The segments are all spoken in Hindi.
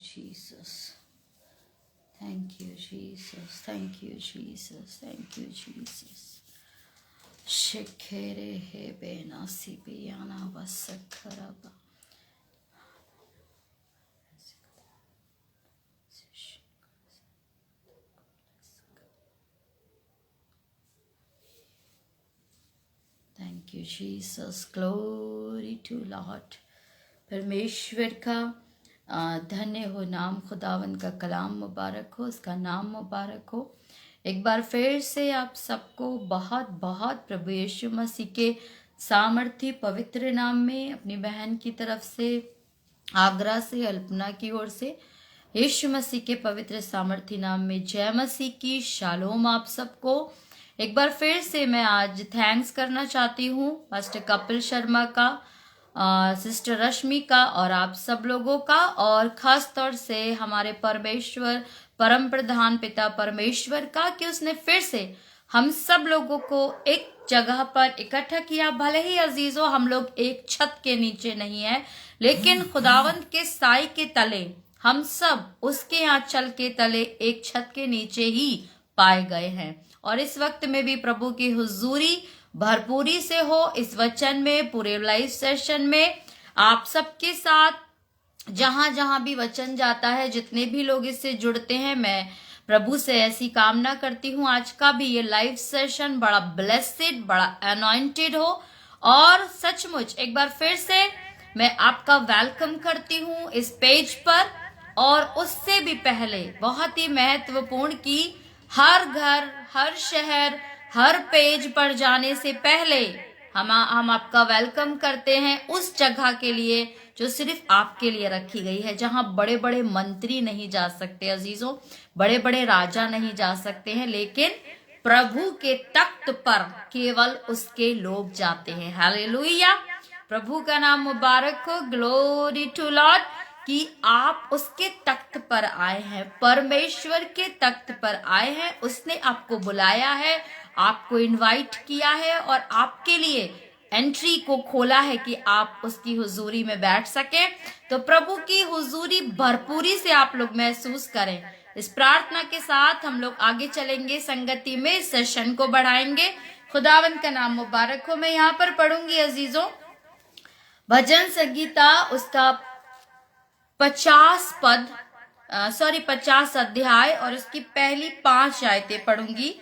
Jesus. Thank you, Jesus. Thank you, Jesus. Thank you, Jesus. Shekere hebe nasibiyana vasakaraba. Thank you, Jesus. Glory to Lord. परमेश्वर का धन्य हो नाम, खुदावन का कलाम मुबारक हो, उसका नाम मुबारक हो। एक बार फिर से आप सबको बहुत बहुत प्रभु यीशु मसीह के सामर्थी पवित्र नाम में अपनी बहन की तरफ से, आगरा से, अल्पना की ओर से यीशु मसीह के पवित्र सामर्थी नाम में जय मसीह की। शालोम आप सबको। एक बार फिर से मैं आज थैंक्स करना चाहती हूँ मास्टर कपिल शर्मा का, सिस्टर रश्मि का और आप सब लोगों का, और खास तौर से हमारे परमेश्वर परम प्रधान पिता परमेश्वर का कि उसने फिर से हम सब लोगों को एक जगह पर इकट्ठा किया। भले ही अजीजों हम लोग एक छत के नीचे नहीं है, लेकिन खुदावंत के साई के तले हम सब उसके आंचल के तले एक छत के नीचे ही पाए गए हैं। और इस वक्त में भी प्रभु की हुजूरी भरपूरी से हो इस वचन में, पूरे लाइव सेशन में आप सबके साथ। जहां जहां भी वचन जाता है, जितने भी लोग इससे जुड़ते हैं, मैं प्रभु से ऐसी कामना करती हूँ आज का भी ये लाइव सेशन बड़ा ब्लेसेड, बड़ा अनॉइंटेड हो। और सचमुच एक बार फिर से मैं आपका वेलकम करती हूँ इस पेज पर। और उससे भी पहले बहुत ही महत्वपूर्ण कि हर घर, हर शहर, हर पेज पर जाने से पहले हम आपका वेलकम करते हैं उस जगह के लिए जो सिर्फ आपके लिए रखी गई है, जहां बड़े बड़े मंत्री नहीं जा सकते अजीजों, बड़े बड़े राजा नहीं जा सकते हैं, लेकिन प्रभु के तख्त पर केवल उसके लोग जाते हैं। हालेलुया, प्रभु का नाम मुबारक हो। ग्लोरी टू लॉर्ड कि आप उसके तख्त पर आए हैं, परमेश्वर के तख्त पर आए हैं। उसने आपको बुलाया है, आपको इनवाइट किया है और आपके लिए एंट्री को खोला है कि आप उसकी हुजूरी में बैठ सके। तो प्रभु की हुजूरी भरपूरी से आप लोग महसूस करें। इस प्रार्थना के साथ हम लोग आगे चलेंगे, संगति में इस सेशन को बढ़ाएंगे। खुदावन का नाम मुबारक हो। मैं यहाँ पर पढ़ूंगी अजीजों भजन संगीता उसका 50 अध्याय और उसकी पहली 5 आयतें पढ़ूंगी।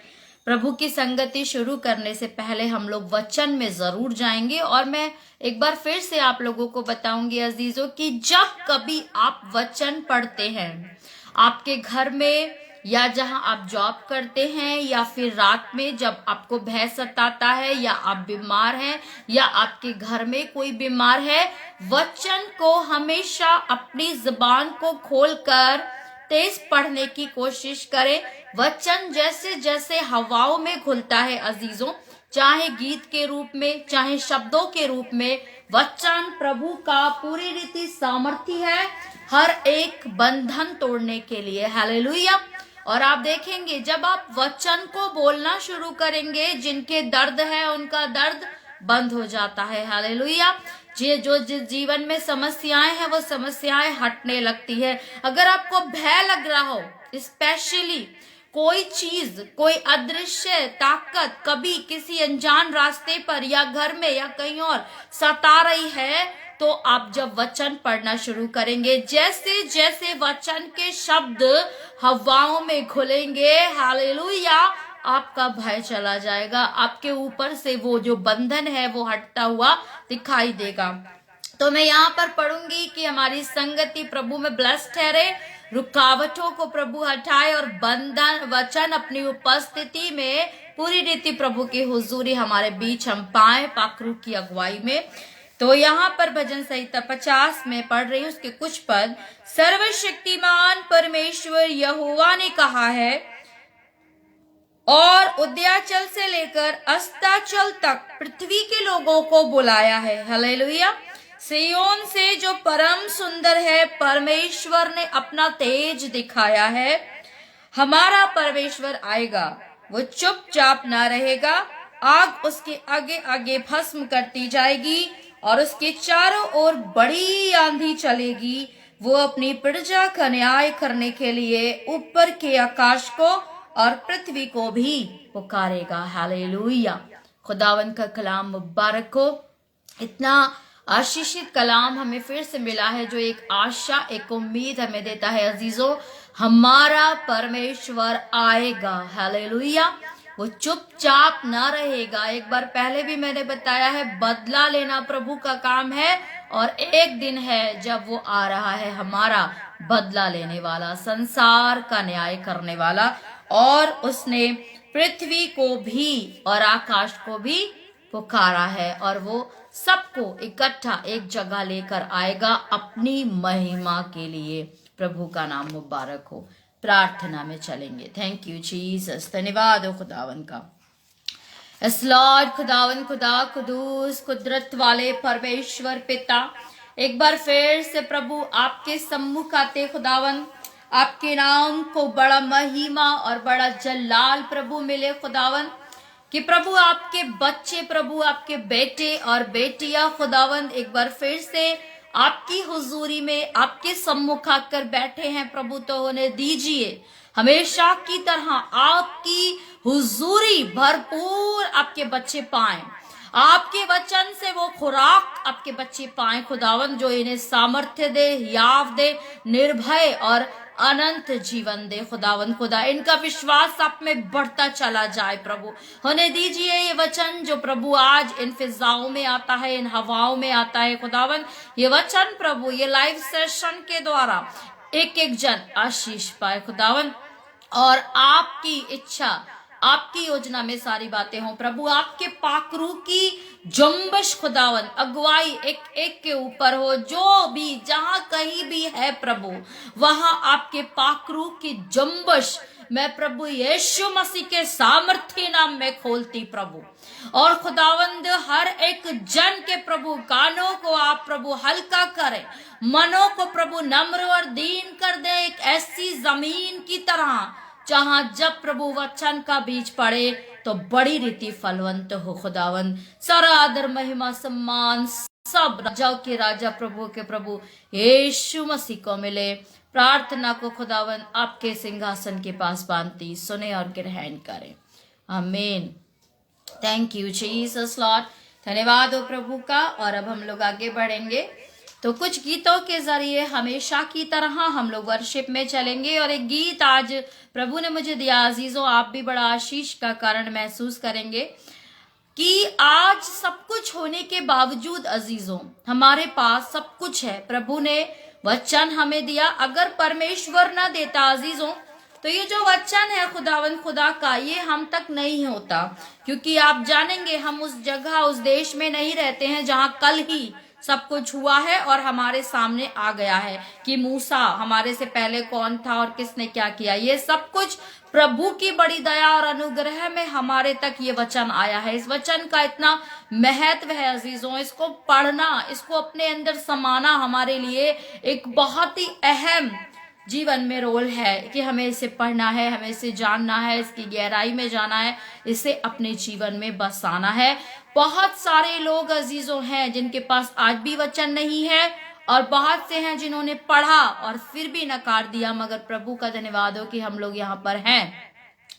प्रभु की संगति शुरू करने से पहले हम लोग वचन में जरूर जाएंगे। और मैं एक बार फिर से आप लोगों को बताऊंगी अजीजों कि जब कभी आप वचन पढ़ते हैं आपके घर में, या जहां आप जॉब करते हैं, या फिर रात में जब आपको भय सताता है, या आप बीमार हैं, या आपके घर में कोई बीमार है, वचन को हमेशा अपनी जुबान को खोलकर तेज पढ़ने की कोशिश करें। वचन जैसे जैसे हवाओं में घुलता है अजीजों, चाहे गीत के रूप में, चाहे शब्दों के रूप में, वचन प्रभु का पूरी रीति सामर्थी है हर एक बंधन तोड़ने के लिए। हालेलुया। और आप देखेंगे जब आप वचन को बोलना शुरू करेंगे, जिनके दर्द है उनका दर्द बंद हो जाता है। हालेलुया। जो जिस जीवन में समस्याएं हैं वो समस्याएं हटने लगती है। अगर आपको भय लग रहा हो, स्पेशली कोई चीज, कोई अदृश्य ताकत कभी किसी अनजान रास्ते पर या घर में या कहीं और सता रही है, तो आप जब वचन पढ़ना शुरू करेंगे, जैसे जैसे वचन के शब्द हवाओं में घुलेंगे, हालेलुया, आपका भय चला जाएगा। आपके ऊपर से वो जो बंधन है वो हटता हुआ दिखाई देगा। तो मैं यहाँ पर पढ़ूंगी कि हमारी संगति प्रभु में ब्लेस्ड ठहरे, रुकावटों को प्रभु हटाए और बंधन वचन अपनी उपस्थिति में पूरी रीति प्रभु की हुजूरी हमारे बीच हम पाए, पाखरू की अगुवाई में। तो यहाँ पर भजन संहिता 50 में पढ़ रही हूँ, उसके कुछ पद। सर्वशक्तिमान परमेश्वर यहोवा ने कहा है और उदयाचल से लेकर अस्ताचल तक पृथ्वी के लोगों को बुलाया है। हालेलुया। सियोन से जो परम सुंदर है, परमेश्वर ने अपना तेज दिखाया है। हमारा परमेश्वर आएगा, वो चुपचाप ना रहेगा। आग उसके आगे आगे भस्म करती जाएगी और उसके चारों ओर बड़ी आंधी चलेगी। वो अपनी प्रजा का न्याय करने के लिए ऊपर के आकाश को और पृथ्वी को भी पुकारेगा। हालेलुया। खुदावन का कलाम मुबारक हो। इतना आशीषित कलाम हमें फिर से मिला है जो एक आशा, एक उम्मीद हमें देता है। अजीजों, हमारा परमेश्वर आएगा। हालेलुया। वो चुपचाप ना रहेगा। एक बार पहले भी मैंने बताया है, बदला लेना प्रभु का काम है और एक दिन है जब वो आ रहा है, हमारा बदला लेने वाला, संसार का न्याय करने वाला। और उसने पृथ्वी को भी और आकाश को भी पुकारा है और वो सबको इकट्ठा एक जगह लेकर आएगा अपनी महिमा के लिए। प्रभु का नाम मुबारक हो। प्रार्थना में चलेंगे। Thank you Jesus. धन्यवाद हो खुदावन का। यस लॉर्ड, खुदावन, खुदा कुदूस, कुदरत वाले परमेश्वर पिता, एक बार फिर से प्रभु आपके सम्मुख आते खुदावन, आपके नाम को बड़ा महिमा और बड़ा जलाल प्रभु मिले खुदावन, कि प्रभु आपके बच्चे, प्रभु आपके बेटे और बेटियां खुदावन एक बार फिर से आपकी हुजूरी में आपके सम्मुख आकर बैठे हैं प्रभु। तो होने दीजिए हमेशा की तरह आपकी हुजूरी भरपूर आपके बच्चे पाएं, आपके वचन से वो खुराक आपके बच्चे पाएं खुदावन, जो इन्हें सामर्थ्य दे, याव दे, निर्भय और अनंत जीवन दे खुदावन। खुदा इनका विश्वास आप में बढ़ता चला जाए प्रभु। होने दीजिए ये वचन जो प्रभु आज इन फिजाओं में आता है, इन हवाओं में आता है खुदावन, ये वचन प्रभु ये लाइव सेशन के द्वारा एक एक जन आशीष पाए खुदावन, और आपकी इच्छा, आपकी योजना में सारी बातें हों प्रभु। आपके पाकरू की जुम्बश खुदावन, अगुवाई एक एक के ऊपर हो, जो भी जहां कहीं भी है प्रभु, वहां आपके पाकरू की जुम्बश मैं प्रभु यीशु मसीह के सामर्थ्य नाम में खोलती प्रभु। और खुदावंद हर एक जन के प्रभु कानों को आप प्रभु हल्का करें, मनों को प्रभु नम्र और दीन कर दे, एक ऐसी जमीन की तरह जहां जब प्रभु वचन का बीज पड़े तो बड़ी रीति फलवंत हो खुदावन। सारा आदर, महिमा, सम्मान सब राजाओं के राजा, प्रभु के प्रभु यीशु मसीह को मिले। प्रार्थना को खुदावन आपके सिंहासन के पास बांधती सुने और ग्रहण करें। आमीन। Thank you Jesus Lord. धन्यवाद हो प्रभु का। और अब हम लोग आगे बढ़ेंगे तो कुछ गीतों के जरिए हमेशा की तरह हम लोग वर्शिप में चलेंगे। और एक गीत आज प्रभु ने मुझे दिया अजीजों, आप भी बड़ा आशीष का कारण महसूस करेंगे कि आज सब कुछ होने के बावजूद अजीजों हमारे पास सब कुछ है। प्रभु ने वचन हमें दिया, अगर परमेश्वर ना देता अजीजों तो ये जो वचन है खुदावन खुदा का, ये हम तक नहीं होता। क्योंकि आप जानेंगे हम उस जगह, उस देश में नहीं रहते हैं जहां कल ही सब कुछ हुआ है और हमारे सामने आ गया है कि मूसा हमारे से पहले कौन था और किसने क्या किया। ये सब कुछ प्रभु की बड़ी दया और अनुग्रह में हमारे तक ये वचन आया है। इस वचन का इतना महत्व है अजीजों, इसको पढ़ना, इसको अपने अंदर समाना हमारे लिए एक बहुत ही अहम जीवन में रोल है कि हमें इसे पढ़ना है, हमें इसे जानना है, इसकी गहराई में जाना है, इसे अपने जीवन में बसाना है। बहुत सारे लोग अजीजों हैं जिनके पास आज भी वचन नहीं है और बहुत से हैं जिन्होंने पढ़ा और फिर भी नकार दिया, मगर प्रभु का धन्यवाद हो कि हम लोग यहाँ पर हैं।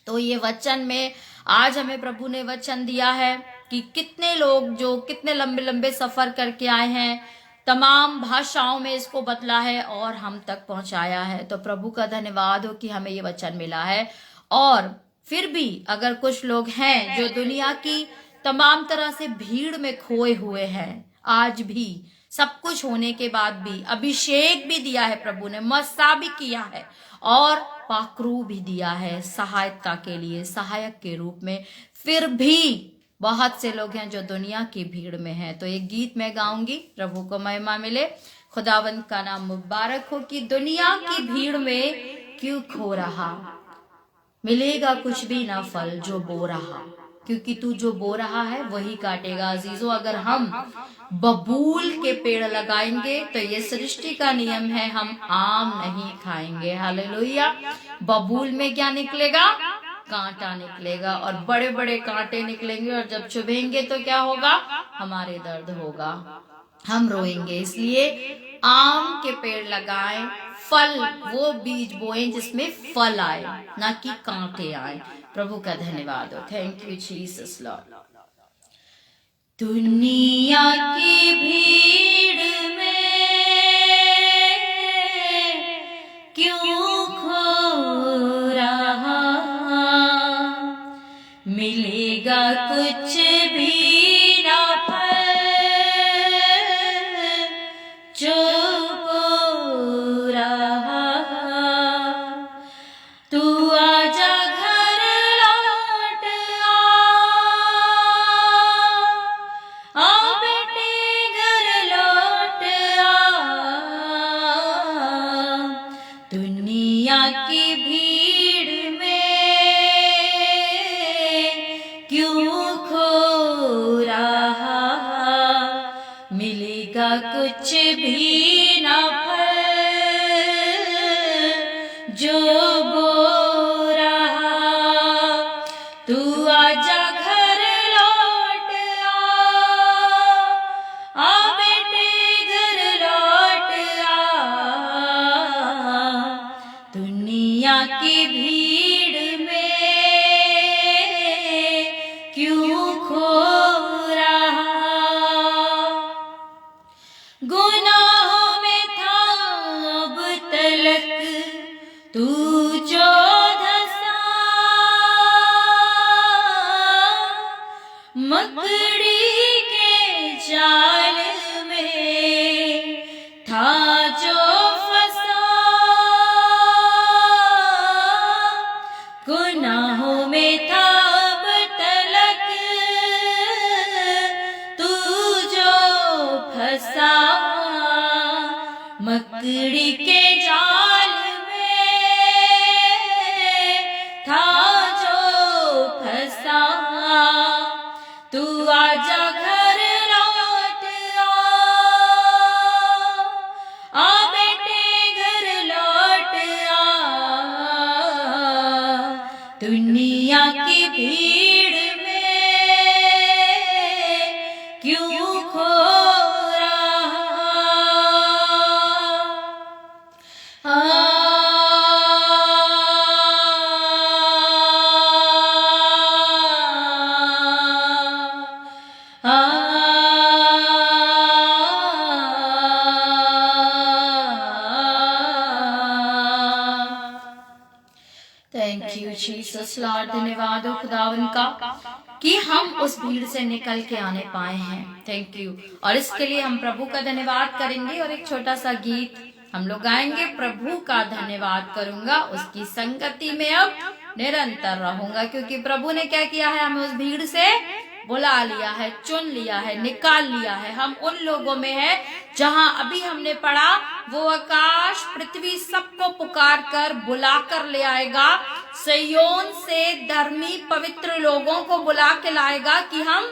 तो ये वचन में आज हमें प्रभु ने वचन दिया है कि कितने लोग जो कितने लंबे लंबे सफर करके आए हैं, तमाम भाषाओं में इसको बदला है और हम तक पहुंचाया है। तो प्रभु का धन्यवाद हो कि हमें ये वचन मिला है। और फिर भी अगर कुछ लोग हैं जो दुनिया की तमाम तरह से भीड़ में खोए हुए हैं, आज भी सब कुछ होने के बाद भी अभिषेक भी दिया है प्रभु ने, मस्सा भी किया है और पाकरू भी दिया है सहायता के लिए, सहायक के रूप में, फिर भी बहुत से लोग हैं जो दुनिया की भीड़ में हैं। तो एक गीत मैं गाऊंगी, प्रभु को महिमा मिले। खुदावंत का नाम मुबारक हो कि दुनिया की भीड़ में क्यों खो रहा, मिलेगा कुछ भी ना फल जो बो रहा, क्योंकि तू जो बो रहा है वही काटेगा। अजीजों, अगर हम बबूल के पेड़ लगाएंगे तो ये सृष्टि का नियम है, हम आम नहीं खाएंगे। हालेलुया। बबूल में क्या निकलेगा? कांटा निकलेगा और बड़े बड़े कांटे निकलेंगे और जब चुभेंगे तो क्या होगा? हमारे दर्द होगा, हम रोएंगे। इसलिए आम के पेड़ लगाएं, फल वो बीज बोएं जिसमें फल आए, ना कि कांटे आए। प्रभु का धन्यवाद हो। Thank you Jesus Lord. दुनिया की भीड़ में क्यों खो रहा, मिलेगा कुछ भी ना फल जो बो रहा। तू आजा घर लौट आ बेटे घर लौट आ। दुनिया की भीड़ में क्यों खो रहा, मिलेगा कुछ भी ना फल जो बो रहा। तू आजा घर लौट आ बेटे घर लौट आ। दुनिया की भीड़ में क्यों खो रहा। गुनाहों में था अब तलक तू जो धंसा, मकड़ी के जाल में था जो फंसा। गुनाहों में था अब तलक तू जो फंसा, मकड़ी के जाल में था जो फंसा। तू आजा घर लौट आ बेटे घर लौट आ। दुनिया की भीड़ में क्यों खो रहा। Thank you Jesus Lord. धन्यवाद हो खुदावन का कि हम उस भीड़ से निकल के आने पाए हैं। Thank you. और इसके लिए हम प्रभु का धन्यवाद करेंगे और एक छोटा सा गीत हम लोग गाएंगे। प्रभु का धन्यवाद करूंगा, उसकी संगति में अब निरंतर रहूंगा, क्योंकि प्रभु ने क्या किया है, हमें उस भीड़ से बुला लिया है, चुन लिया है, निकाल लिया है। हम उन लोगों में है जहां अभी हमने पढ़ा, वो आकाश पृथ्वी सबको पुकार कर बुला कर ले आएगा। सिय्योन से धर्मी पवित्र लोगों को बुला के लाएगा कि हम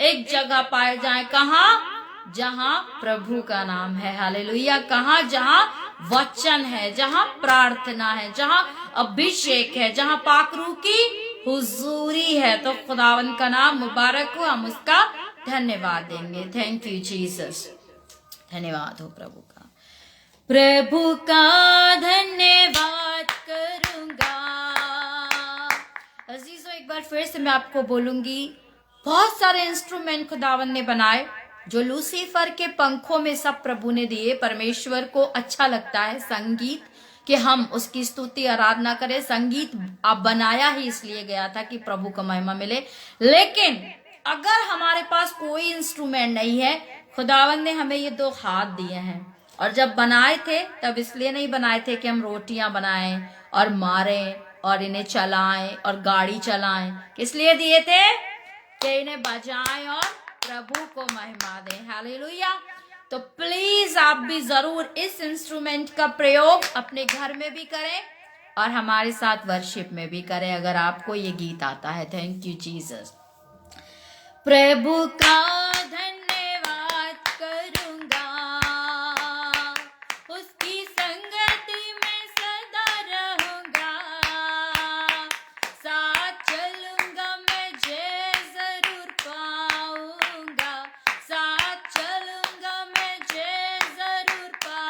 एक जगह पाए जाएं। कहाँ? जहां प्रभु का नाम है। हालेलुया। कहाँ? जहां वचन है, जहां प्रार्थना है, जहां अभिषेक है, जहां पाकरू की हुजूरी है। तो खुदावन का नाम मुबारक हो, हम उसका धन्यवाद देंगे। Thank you Jesus. धन्यवाद हो प्रभु का। प्रभु का धन्यवाद करूंगा। अजीजों, एक बार फिर से मैं आपको बोलूंगी, बहुत सारे इंस्ट्रूमेंट खुदावन ने बनाए जो लूसीफर के पंखों में सब प्रभु ने दिए। परमेश्वर को अच्छा लगता है संगीत, कि हम उसकी स्तुति आराधना करें। संगीत अब बनाया ही इसलिए गया था कि प्रभु को महिमा मिले। लेकिन अगर हमारे पास कोई इंस्ट्रूमेंट नहीं है, खुदावन ने हमें ये 2 हाथ दिए हैं, और जब बनाए थे तब इसलिए नहीं बनाए थे कि हम रोटियां बनाएं और मारें और इन्हें चलाएं और गाड़ी चलाएं। किस लिए दिए थे? कि इन्हें बजाएं और प्रभु को महिमा दें। हालेलुया। तो प्लीज आप भी जरूर इस इंस्ट्रूमेंट का प्रयोग अपने घर में भी करें और हमारे साथ वर्शिप में भी करें, अगर आपको ये गीत आता है। Thank you Jesus. प्रभु का धन्यवाद करूंगा, उसकी संगति में सदा रहूंगा, साथ चलूंगा मैं जय जरूर पाऊंगा, साथ चलूंगा मैं जय जरूर पाऊंगा।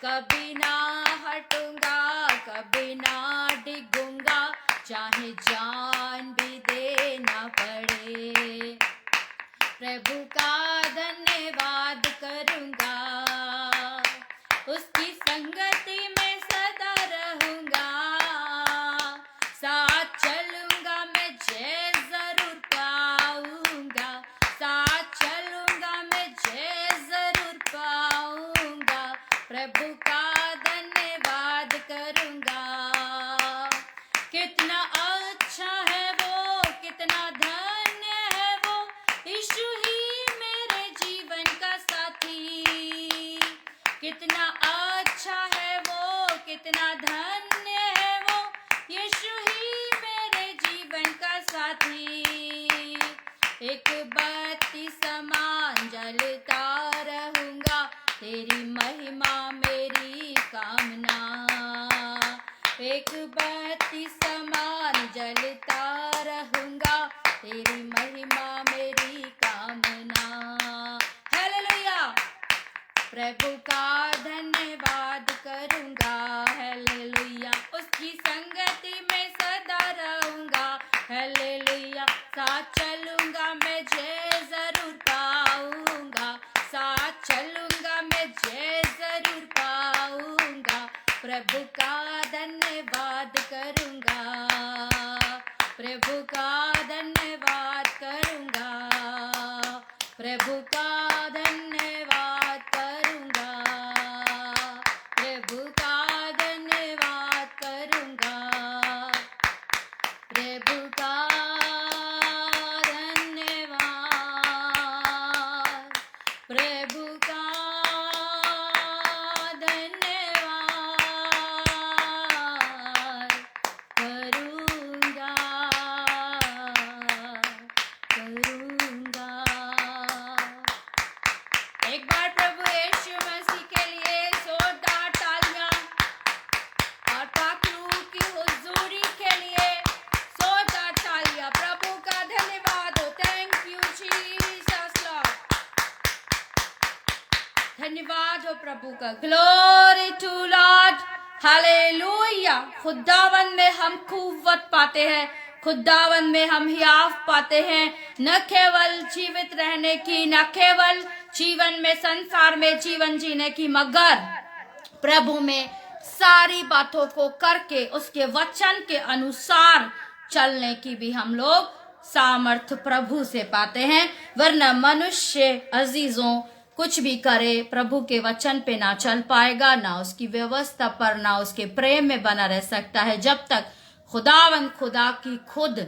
कभी ना हटूंगा, कभी ना डिगूंगा, चाहे जान भी देना पड़े। प्रभु का धन्यवाद करूंगा, उसकी संगति में सदा रहूंगा, साथ चलूंगा मैं जय जरूर पाऊंगा, साथ चलूंगा मैं जय जरूर पाऊंगा। प्रभु का धन्यवाद करूंगा, कितना अच्छा है वो, कितना धन्य है वो, यीशु ही मेरे जीवन का साथी। कितना अच्छा है वो, कितना धन्य है वो, यीशु ही मेरे जीवन का साथी। एक बत्ती समान जलता रहूंगा, तेरी महिमा मेरी कामना। एक बत्ती समान जलता रहूंगा, तेरी महिमा मेरी कामना। हालेलुया। प्रभु का धन्यवाद करूंगा, हालेलुया। उसकी संगति में सदा रहूंगा, हालेलुया। साथ चलूंगा मैं जय जरूर पाऊंगा, साथ चलूंगा मैं जय जरूर पाऊंगा। प्रभु का धन्यवाद करूंगा, प्रभु का धन्यवाद करूंगा, प्रभु का धन्यवाद करूंगा, प्रभु का धन्यवाद करूंगा, प्रभु का धन्यवाद, प्रभु का धन्यवाद करूंगा, करूंगा। एक बार प्रभु यीशु मसीह के लिए जोरदार तालियां, और पाकलू की हुजूरी के लिए जोरदार तालियां। प्रभु का धन्यवाद हो। Thank you Jesus Lord. धन्यवाद हो प्रभु का। Glory to Lord, hallelujah. खुदावन में हम कुव्वत पाते हैं, खुदावन में हम हियाफ पाते हैं, न केवल जीवित रहने की, न केवल जीवन में, संसार में जीवन जीने की, मगर प्रभु में सारी बातों को करके उसके वचन के अनुसार चलने की भी हम लोग सामर्थ प्रभु से पाते हैं। वरना मनुष्य अजीजों कुछ भी करे, प्रभु के वचन पे ना चल पाएगा, ना उसकी व्यवस्था पर, ना उसके प्रेम में बना रह सकता है, जब तक खुदावन खुदा की खुद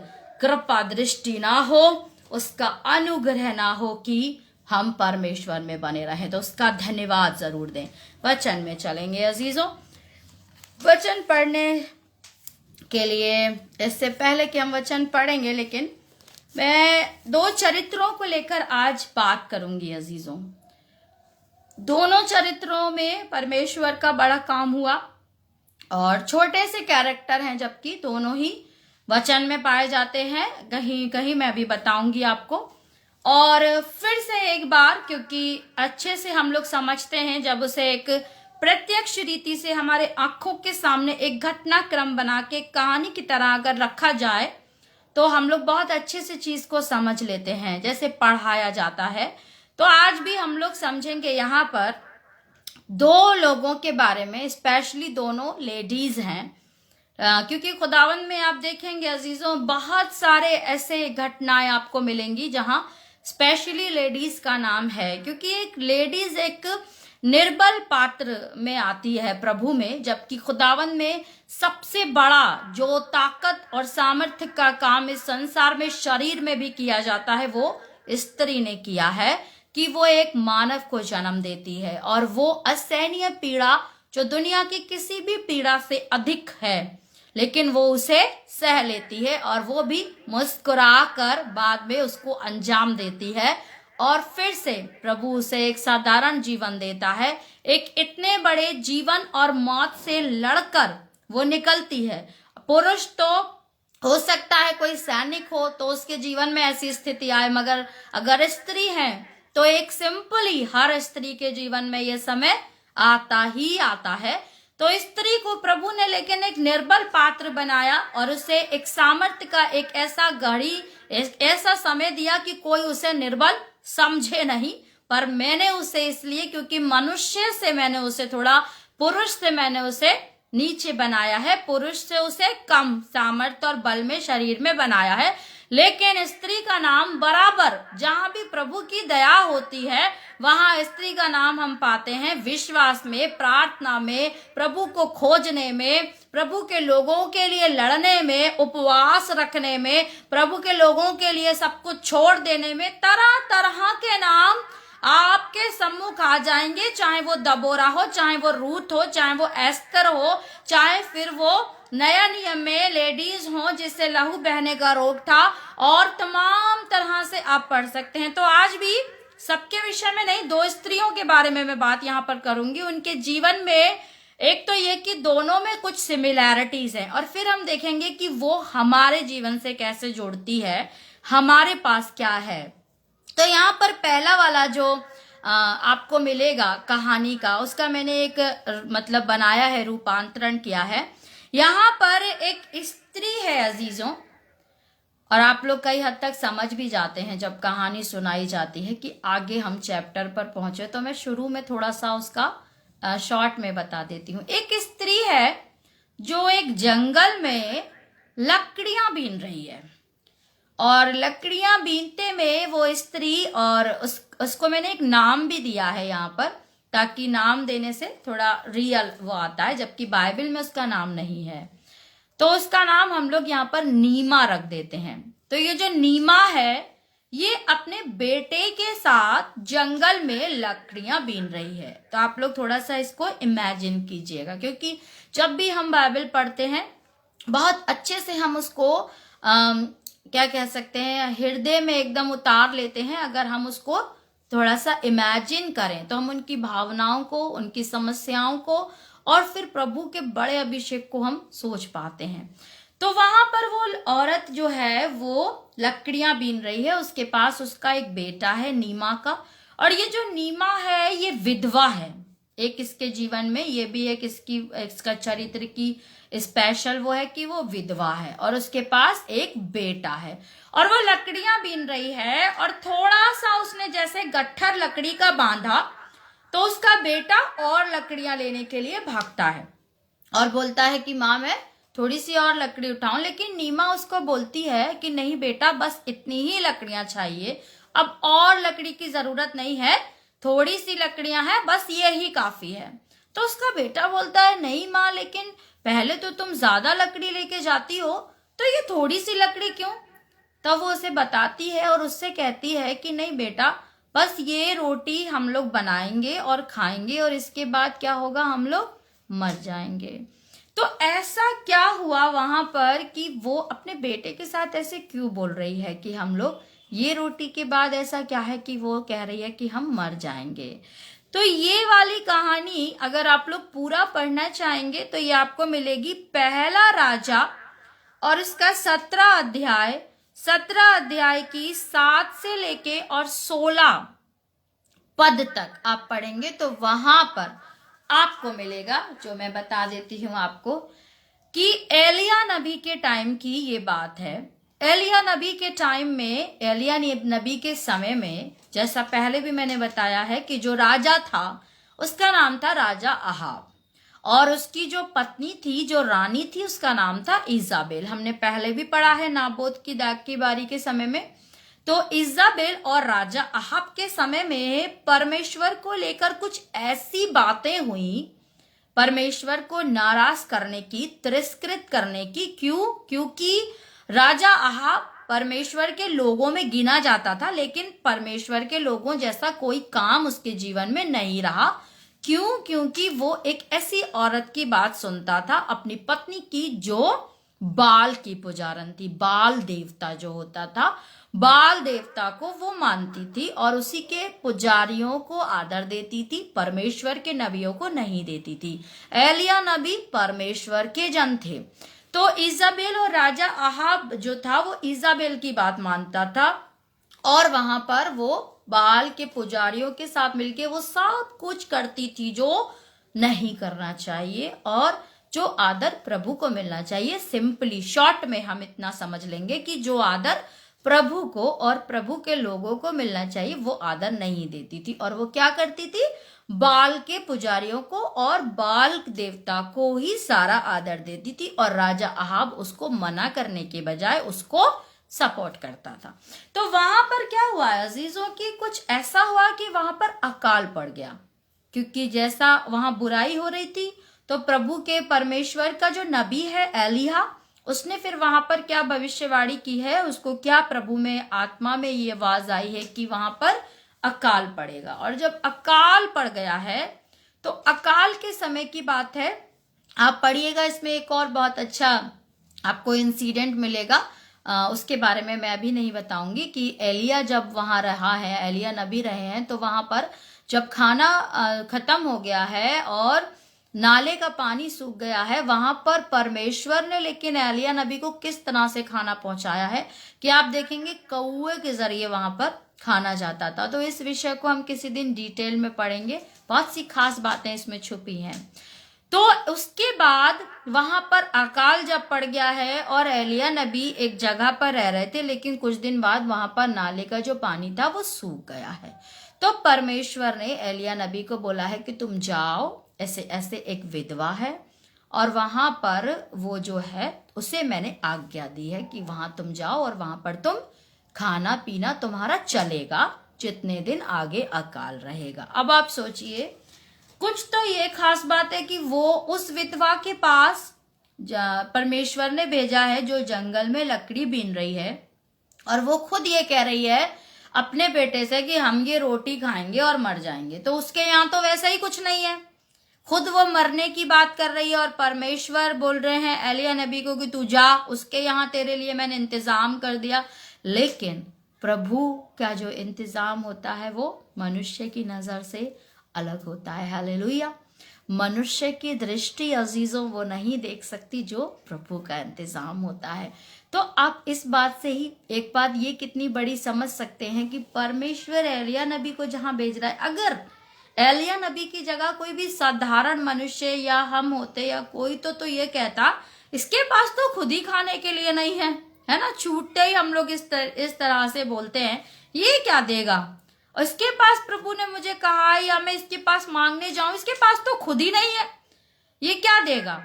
कृपा दृष्टि ना हो, उसका अनुग्रह ना हो कि हम परमेश्वर में बने रहें। तो उसका धन्यवाद जरूर दें। वचन में चलेंगे अजीजों। वचन पढ़ने के लिए, इससे पहले कि हम वचन पढ़ेंगे, लेकिन मैं दो चरित्रों को लेकर आज बात करूंगी अजीजों। दोनों चरित्रों में परमेश्वर का बड़ा काम हुआ और छोटे से कैरेक्टर हैं, जबकि दोनों ही वचन में पाए जाते हैं। कहीं कहीं मैं भी बताऊंगी आपको। और फिर से एक बार, क्योंकि अच्छे से हम लोग समझते हैं, जब उसे एक प्रत्यक्ष रीति से हमारे आंखों के सामने एक घटनाक्रम बना के कहानी की तरह अगर रखा जाए, तो हम लोग बहुत अच्छे से चीज को समझ लेते हैं, जैसे पढ़ाया जाता है। तो आज भी हम लोग समझेंगे यहाँ पर दो लोगों के बारे में, स्पेशली दोनों लेडीज हैं, क्योंकि खुदावन में आप देखेंगे अजीजों, बहुत सारे ऐसे घटनाएं आपको मिलेंगी जहां स्पेशली लेडीज का नाम है, क्योंकि एक लेडीज एक निर्बल पात्र में आती है प्रभु में, जबकि खुदावन में सबसे बड़ा जो ताकत और सामर्थ्य का काम इस संसार में शरीर में भी किया जाता है, वो स्त्री ने किया है कि वो एक मानव को जन्म देती है, और वो असहनीय पीड़ा जो दुनिया की किसी भी पीड़ा से अधिक है, लेकिन वो उसे सह लेती है, और वो भी मुस्कुरा कर बाद में उसको अंजाम देती है, और फिर से प्रभु उसे एक साधारण जीवन देता है। एक इतने बड़े जीवन और मौत से लड़कर वो निकलती है। पुरुष तो हो सकता है कोई सैनिक हो तो उसके जीवन में ऐसी स्थिति आए, मगर अगर स्त्री है तो एक सिंपली हर स्त्री के जीवन में ये समय आता ही आता है। तो स्त्री को प्रभु ने लेकिन एक निर्बल पात्र बनाया और उसे एक सामर्थ्य का एक ऐसा घड़ी, एक ऐसा समय दिया कि कोई उसे निर्बल समझे नहीं। पर मैंने उसे इसलिए, क्योंकि मनुष्य से मैंने उसे थोड़ा, पुरुष से मैंने उसे नीचे बनाया है, पुरुष से उसे कम सामर्थ्य और बल में शरीर में बनाया है। लेकिन स्त्री का नाम बराबर, जहां भी प्रभु की दया होती है वहां स्त्री का नाम हम पाते हैं विश्वास में, प्रार्थना में, प्रभु को खोजने में, प्रभु के लोगों के लिए लड़ने में, उपवास रखने में, प्रभु के लोगों के लिए सब कुछ छोड़ देने में। तरह तरह के नाम आपके सम्मुख आ जाएंगे, चाहे वो दबोरा हो, चाहे वो रूथ हो, चाहे वो एस्तर हो, चाहे फिर वो नया नियम में लेडीज हो जिससे लहू बहने का रोग था, और तमाम तरह से आप पढ़ सकते हैं। तो आज भी सबके विषय में नहीं, दो स्त्रियों के बारे में मैं बात यहाँ पर करूंगी। उनके जीवन में एक तो ये कि दोनों में कुछ सिमिलैरिटीज हैं, और फिर हम देखेंगे कि वो हमारे जीवन से कैसे जुड़ती है, हमारे पास क्या है। तो यहाँ पर पहला वाला जो आपको मिलेगा कहानी का, उसका मैंने एक मतलब बनाया है, रूपांतरण किया है। यहाँ पर एक स्त्री है अजीजों, और आप लोग कई हद तक समझ भी जाते हैं जब कहानी सुनाई जाती है कि आगे हम चैप्टर पर पहुंचे। तो मैं शुरू में थोड़ा सा उसका शॉर्ट में बता देती हूँ। एक स्त्री है जो एक जंगल में लकड़ियां बीन रही है, और लकड़ियां बीनते में वो स्त्री, और उसको मैंने एक नाम भी दिया है यहाँ पर, ताकि नाम देने से थोड़ा रियल वो आता है, जबकि बाइबल में उसका नाम नहीं है। तो उसका नाम हम लोग यहाँ पर नीमा रख देते हैं। तो ये जो नीमा है, ये अपने बेटे के साथ जंगल में लकड़ियां बीन रही है। तो आप लोग थोड़ा सा इसको इमेजिन कीजिएगा, क्योंकि जब भी हम बाइबल पढ़ते हैं बहुत अच्छे से हम उसको क्या कह सकते हैं, हृदय में एकदम उतार लेते हैं। अगर हम उसको थोड़ा सा इमेजिन करें तो हम उनकी भावनाओं को, उनकी समस्याओं को, और फिर प्रभु के बड़े अभिषेक को हम सोच पाते हैं। तो वहां पर वो औरत जो है वो लकड़ियां बीन रही है, उसके पास उसका एक बेटा है नीमा का, और ये जो नीमा है ये विधवा है। एक इसके जीवन में ये भी एक इसका चरित्र की स्पेशल वो है कि वो विधवा है, और उसके पास एक बेटा है, और वो लकड़ियां बीन रही है। और थोड़ा सा उसने जैसे गट्ठर लकड़ी का बांधा तो उसका बेटा और लकड़ियां लेने के लिए भागता है और बोलता है कि माँ मैं थोड़ी सी और लकड़ी उठाऊं। लेकिन नीमा उसको बोलती है कि नहीं बेटा, बस इतनी ही लकड़ियां चाहिए, अब और लकड़ी की जरूरत नहीं है, थोड़ी सी लकड़ियां हैं, बस ये ही काफी है। तो उसका बेटा बोलता है नहीं माँ, लेकिन पहले तो तुम ज्यादा लकड़ी लेके जाती हो, तो ये थोड़ी सी लकड़ी क्यों? तब वो उसे बताती है और उससे कहती है कि नहीं बेटा, बस ये रोटी हम लोग बनाएंगे और खाएंगे, और इसके बाद क्या होगा, हम लोग मर जाएंगे। तो ऐसा क्या हुआ वहां पर कि वो अपने बेटे के साथ ऐसे क्यों बोल रही है कि हम लोग ये रोटी के बाद, ऐसा क्या है कि वो कह रही है कि हम मर जाएंगे। तो ये वाली कहानी अगर आप लोग पूरा पढ़ना चाहेंगे तो ये आपको मिलेगी पहला राजा, और इसका 17 अध्याय की 7 से लेके और 16 पद तक आप पढ़ेंगे तो वहां पर आपको मिलेगा, जो मैं बता देती हूं आपको, कि एलिया नबी के टाइम की ये बात है। एलिया नबी के टाइम में, एलिया नबी के समय में, जैसा पहले भी मैंने बताया है कि जो राजा था उसका नाम था राजा अहाब, और उसकी जो पत्नी थी, जो रानी थी, उसका नाम था इजाबेल। हमने पहले भी पढ़ा है नाबोत की दाग की बारी के समय में। तो इजाबेल और राजा अहाब के समय में परमेश्वर को लेकर कुछ ऐसी बातें हुई, परमेश्वर को नाराज करने की, तिरस्कृत करने की। क्योंकि राजा अहाब परमेश्वर के लोगों में गिना जाता था, लेकिन परमेश्वर के लोगों जैसा कोई काम उसके जीवन में नहीं रहा। क्योंकि वो एक ऐसी औरत की बात सुनता था, अपनी पत्नी की, जो बाल की पुजारन थी। बाल देवता जो होता था, बाल देवता को वो मानती थी और उसी के पुजारियों को आदर देती थी, परमेश्वर के नबियों को नहीं देती थी। एलिया नबी परमेश्वर के जन थे। तो इजाबेल और राजा अहाब जो था वो इजाबेल की बात मानता था, और वहां पर वो बाल के पुजारियों के साथ मिलके वो सब कुछ करती थी जो नहीं करना चाहिए और जो आदर प्रभु को मिलना चाहिए। सिंपली शॉर्ट में हम इतना समझ लेंगे कि जो आदर प्रभु को और प्रभु के लोगों को मिलना चाहिए वो आदर नहीं देती थी। और वो क्या करती थी? बाल के पुजारियों को और बाल देवता को ही सारा आदर देती थी। और राजा अहाब उसको मना करने के बजाय उसको सपोर्ट करता था। तो वहां पर क्या हुआ अजीजों की, कुछ ऐसा हुआ कि वहां पर अकाल पड़ गया, क्योंकि जैसा वहां बुराई हो रही थी तो प्रभु के परमेश्वर का जो नबी है एलिया, उसने फिर वहां पर क्या भविष्यवाणी की है, उसको क्या प्रभु में आत्मा में ये आवाज आई है कि वहां पर अकाल पड़ेगा। और जब अकाल पड़ गया है तो अकाल के समय की बात है, आप पढ़िएगा, इसमें एक और बहुत अच्छा आपको इंसिडेंट मिलेगा। उसके बारे में मैं अभी नहीं बताऊंगी कि एलिया जब वहां रहा है, एलिया नबी रहे हैं, तो वहां पर जब खाना खत्म हो गया है और नाले का पानी सूख गया है, वहां पर परमेश्वर ने लेकिन एलिया नबी को किस तरह से खाना पहुंचाया है कि आप देखेंगे कौए के जरिए वहां पर खाना जाता था। तो इस विषय को हम किसी दिन डिटेल में पढ़ेंगे, बहुत सी खास बातें इसमें छुपी हैं। तो उसके बाद वहां पर अकाल जब पड़ गया है और एलिया नबी एक जगह पर रह रहे थे, लेकिन कुछ दिन बाद वहां पर नाले का जो पानी था वो सूख गया है। तो परमेश्वर ने एलिया नबी को बोला है कि तुम जाओ, ऐसे ऐसे एक विधवा है और वहां पर वो जो है उसे मैंने आज्ञा दी है कि वहां तुम जाओ और वहां पर तुम खाना पीना तुम्हारा चलेगा जितने दिन आगे अकाल रहेगा। अब आप सोचिए, कुछ तो ये खास बात है कि वो उस विधवा के पास परमेश्वर ने भेजा है जो जंगल में लकड़ी बीन रही है, और वो खुद ये कह रही है अपने बेटे से कि हम ये रोटी खाएंगे और मर जाएंगे। तो उसके यहाँ तो वैसा ही कुछ नहीं है, खुद वो मरने की बात कर रही है और परमेश्वर बोल रहे हैं एलिया नबी को कि तू जा, उसके यहाँ तेरे लिए मैंने इंतजाम कर दिया। लेकिन प्रभु का जो इंतजाम होता है वो मनुष्य की नजर से अलग होता है। हालेलुया। मनुष्य की दृष्टि अजीजों वो नहीं देख सकती जो प्रभु का इंतजाम होता है। तो आप इस बात से ही एक बात ये कितनी बड़ी समझ सकते हैं कि परमेश्वर एलिया नबी को जहां भेज रहा है, अगर एलिया नबी की जगह कोई भी साधारण मनुष्य या हम होते या कोई तो ये कहता इसके पास तो खुद ही खाने के लिए नहीं है, है ना। छूटते ही हम लोग इस तरह से बोलते हैं, ये क्या देगा, और इसके पास प्रभु ने मुझे कहा या मैं इसके पास मांगने जाऊं, इसके पास तो खुद ही नहीं है, ये क्या देगा,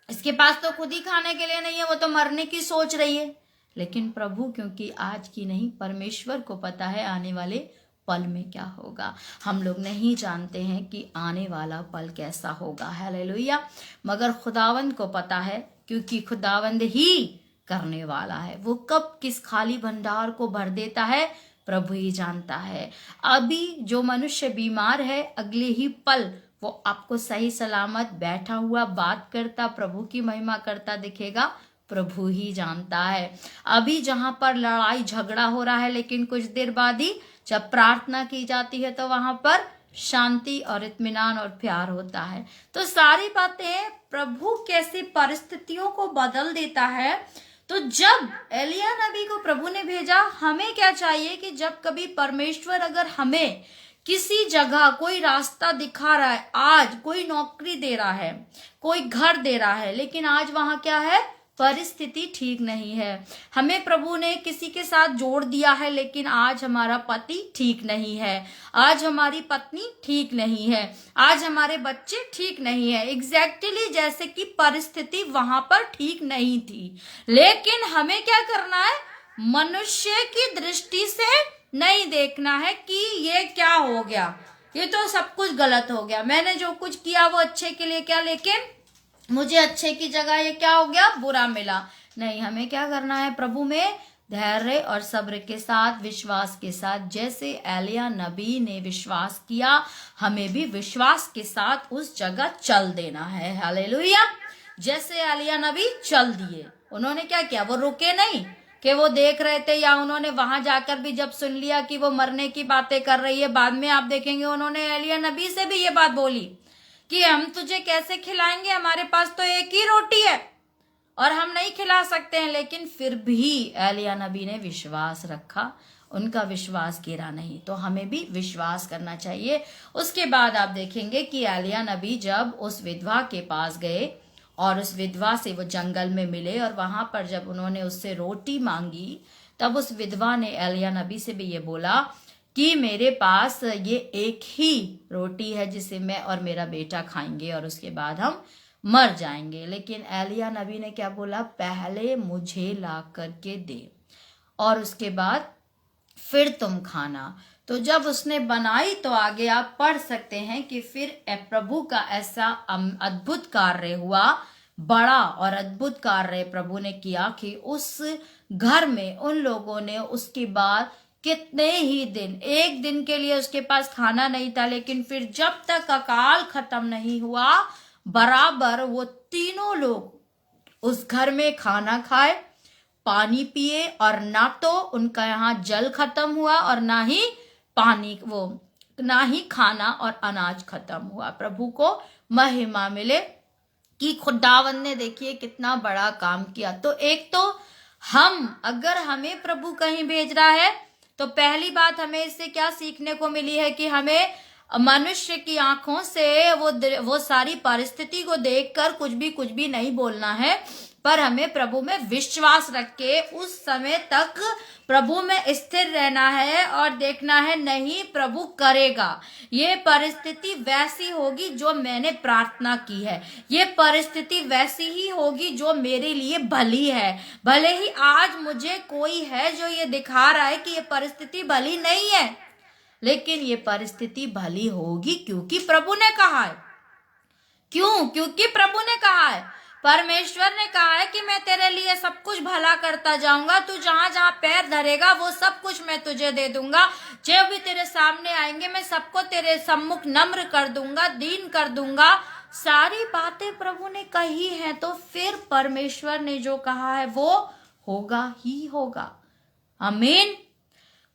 इसके पास तो खुद ही खाने के लिए नहीं है, वो तो मरने की सोच रही है। लेकिन प्रभु क्योंकि आज की नहीं, परमेश्वर को पता है आने वाले पल में क्या होगा। हम लोग नहीं जानते हैं कि आने वाला पल कैसा होगा। हालेलुया। मगर खुदावंद को पता है, क्योंकि खुदावंद ही करने वाला है। वो कब किस खाली भंडार को भर देता है प्रभु ही जानता है। अभी जो मनुष्य बीमार है, अगले ही पल वो आपको सही सलामत बैठा हुआ बात करता प्रभु की महिमा करता दिखेगा, प्रभु ही जानता है। अभी जहां पर लड़ाई झगड़ा हो रहा है, लेकिन कुछ देर बाद ही जब प्रार्थना की जाती है तो वहां पर शांति और इत्मीनान और प्यार होता है। तो सारी बातें प्रभु कैसे परिस्थितियों को बदल देता है। तो जब एलिया नबी को प्रभु ने भेजा, हमें क्या चाहिए कि जब कभी परमेश्वर अगर हमें किसी जगह कोई रास्ता दिखा रहा है, आज कोई नौकरी दे रहा है, कोई घर दे रहा है, लेकिन आज वहां क्या है, परिस्थिति ठीक नहीं है। हमें प्रभु ने किसी के साथ जोड़ दिया है, लेकिन आज हमारा पति ठीक नहीं है, आज हमारी पत्नी ठीक नहीं है, आज हमारे बच्चे ठीक नहीं है, एग्जैक्टली जैसे कि परिस्थिति वहां पर ठीक नहीं थी। लेकिन हमें क्या करना है, मनुष्य की दृष्टि से नहीं देखना है कि ये क्या हो गया, ये तो सब कुछ गलत हो गया, मैंने जो कुछ किया वो अच्छे के लिए क्या, लेकिन मुझे अच्छे की जगह ये क्या हो गया, बुरा मिला। नहीं, हमें क्या करना है, प्रभु में धैर्य और सब्र के साथ, विश्वास के साथ, जैसे एलिया नबी ने विश्वास किया, हमें भी विश्वास के साथ उस जगह चल देना है। हालेलुया। जैसे एलिया नबी चल दिए, उन्होंने क्या किया, वो रुके नहीं कि वो देख रहे थे, या उन्होंने वहां जाकर भी जब सुन लिया कि वो मरने की बातें कर रही है, बाद में आप देखेंगे उन्होंने एलिया नबी से भी ये बात बोली कि हम तुझे कैसे खिलाएंगे, हमारे पास तो एक ही रोटी है और हम नहीं खिला सकते हैं। लेकिन फिर भी एलिया नबी ने विश्वास रखा उनका विश्वास गिरा नहीं। तो हमें भी विश्वास करना चाहिए। उसके बाद आप देखेंगे कि एलिय्याह नबी जब उस विधवा के पास गए और उस विधवा से वो जंगल में मिले और वहां पर जब उन्होंने उससे रोटी मांगी, तब उस विधवा ने एलिय्याह नबी से भी ये बोला कि मेरे पास ये एक ही रोटी है जिसे मैं और मेरा बेटा खाएंगे और उसके बाद हम मर जाएंगे। लेकिन एलिय्याह नबी ने क्या बोला, पहले मुझे ला करके दे और उसके बाद फिर तुम खाना। तो जब उसने बनाई तो आगे आप पढ़ सकते हैं कि फिर प्रभु का ऐसा अद्भुत कार्य हुआ, बड़ा और अद्भुत कार्य प्रभु ने किया कि उस घर में उन लोगों ने उसके बाद कितने ही दिन, एक दिन के लिए उसके पास खाना नहीं था, लेकिन फिर जब तक अकाल खत्म नहीं हुआ बराबर वो तीनों लोग उस घर में खाना खाए, पानी पिए, और ना तो उनका यहाँ जल खत्म हुआ और ना ही पानी, वो ना ही खाना और अनाज खत्म हुआ। प्रभु को महिमा मिले कि खुदावंद ने देखिए कितना बड़ा काम किया। तो एक तो अगर हमें प्रभु कहीं भेज रहा है तो पहली बात हमें इससे क्या सीखने को मिली है कि हमें मनुष्य की आंखों से वो सारी परिस्थिति को देखकर कुछ भी नहीं बोलना है, पर हमें प्रभु में विश्वास रख के उस समय तक प्रभु में स्थिर रहना है और देखना है नहीं प्रभु करेगा। ये परिस्थिति वैसी होगी जो मैंने प्रार्थना की है, ये परिस्थिति वैसी ही होगी जो मेरे लिए भली है। भले ही आज मुझे कोई है जो ये दिखा रहा है कि ये परिस्थिति भली नहीं है, लेकिन ये परिस्थिति भली होगी क्योंकि प्रभु ने कहा है। क्योंकि प्रभु ने कहा है, परमेश्वर ने कहा है कि मैं तेरे लिए सब कुछ भला करता जाऊंगा, तू जहां जहां पैर धरेगा वो सब कुछ मैं तुझे दे दूंगा। जो भी तेरे सामने आएंगे मैं सबको तेरे सम्मुख नम्र कर दूंगा, दीन कर दूंगा। सारी बातें प्रभु ने कही हैं, तो फिर परमेश्वर ने जो कहा है वो होगा ही होगा। आमीन।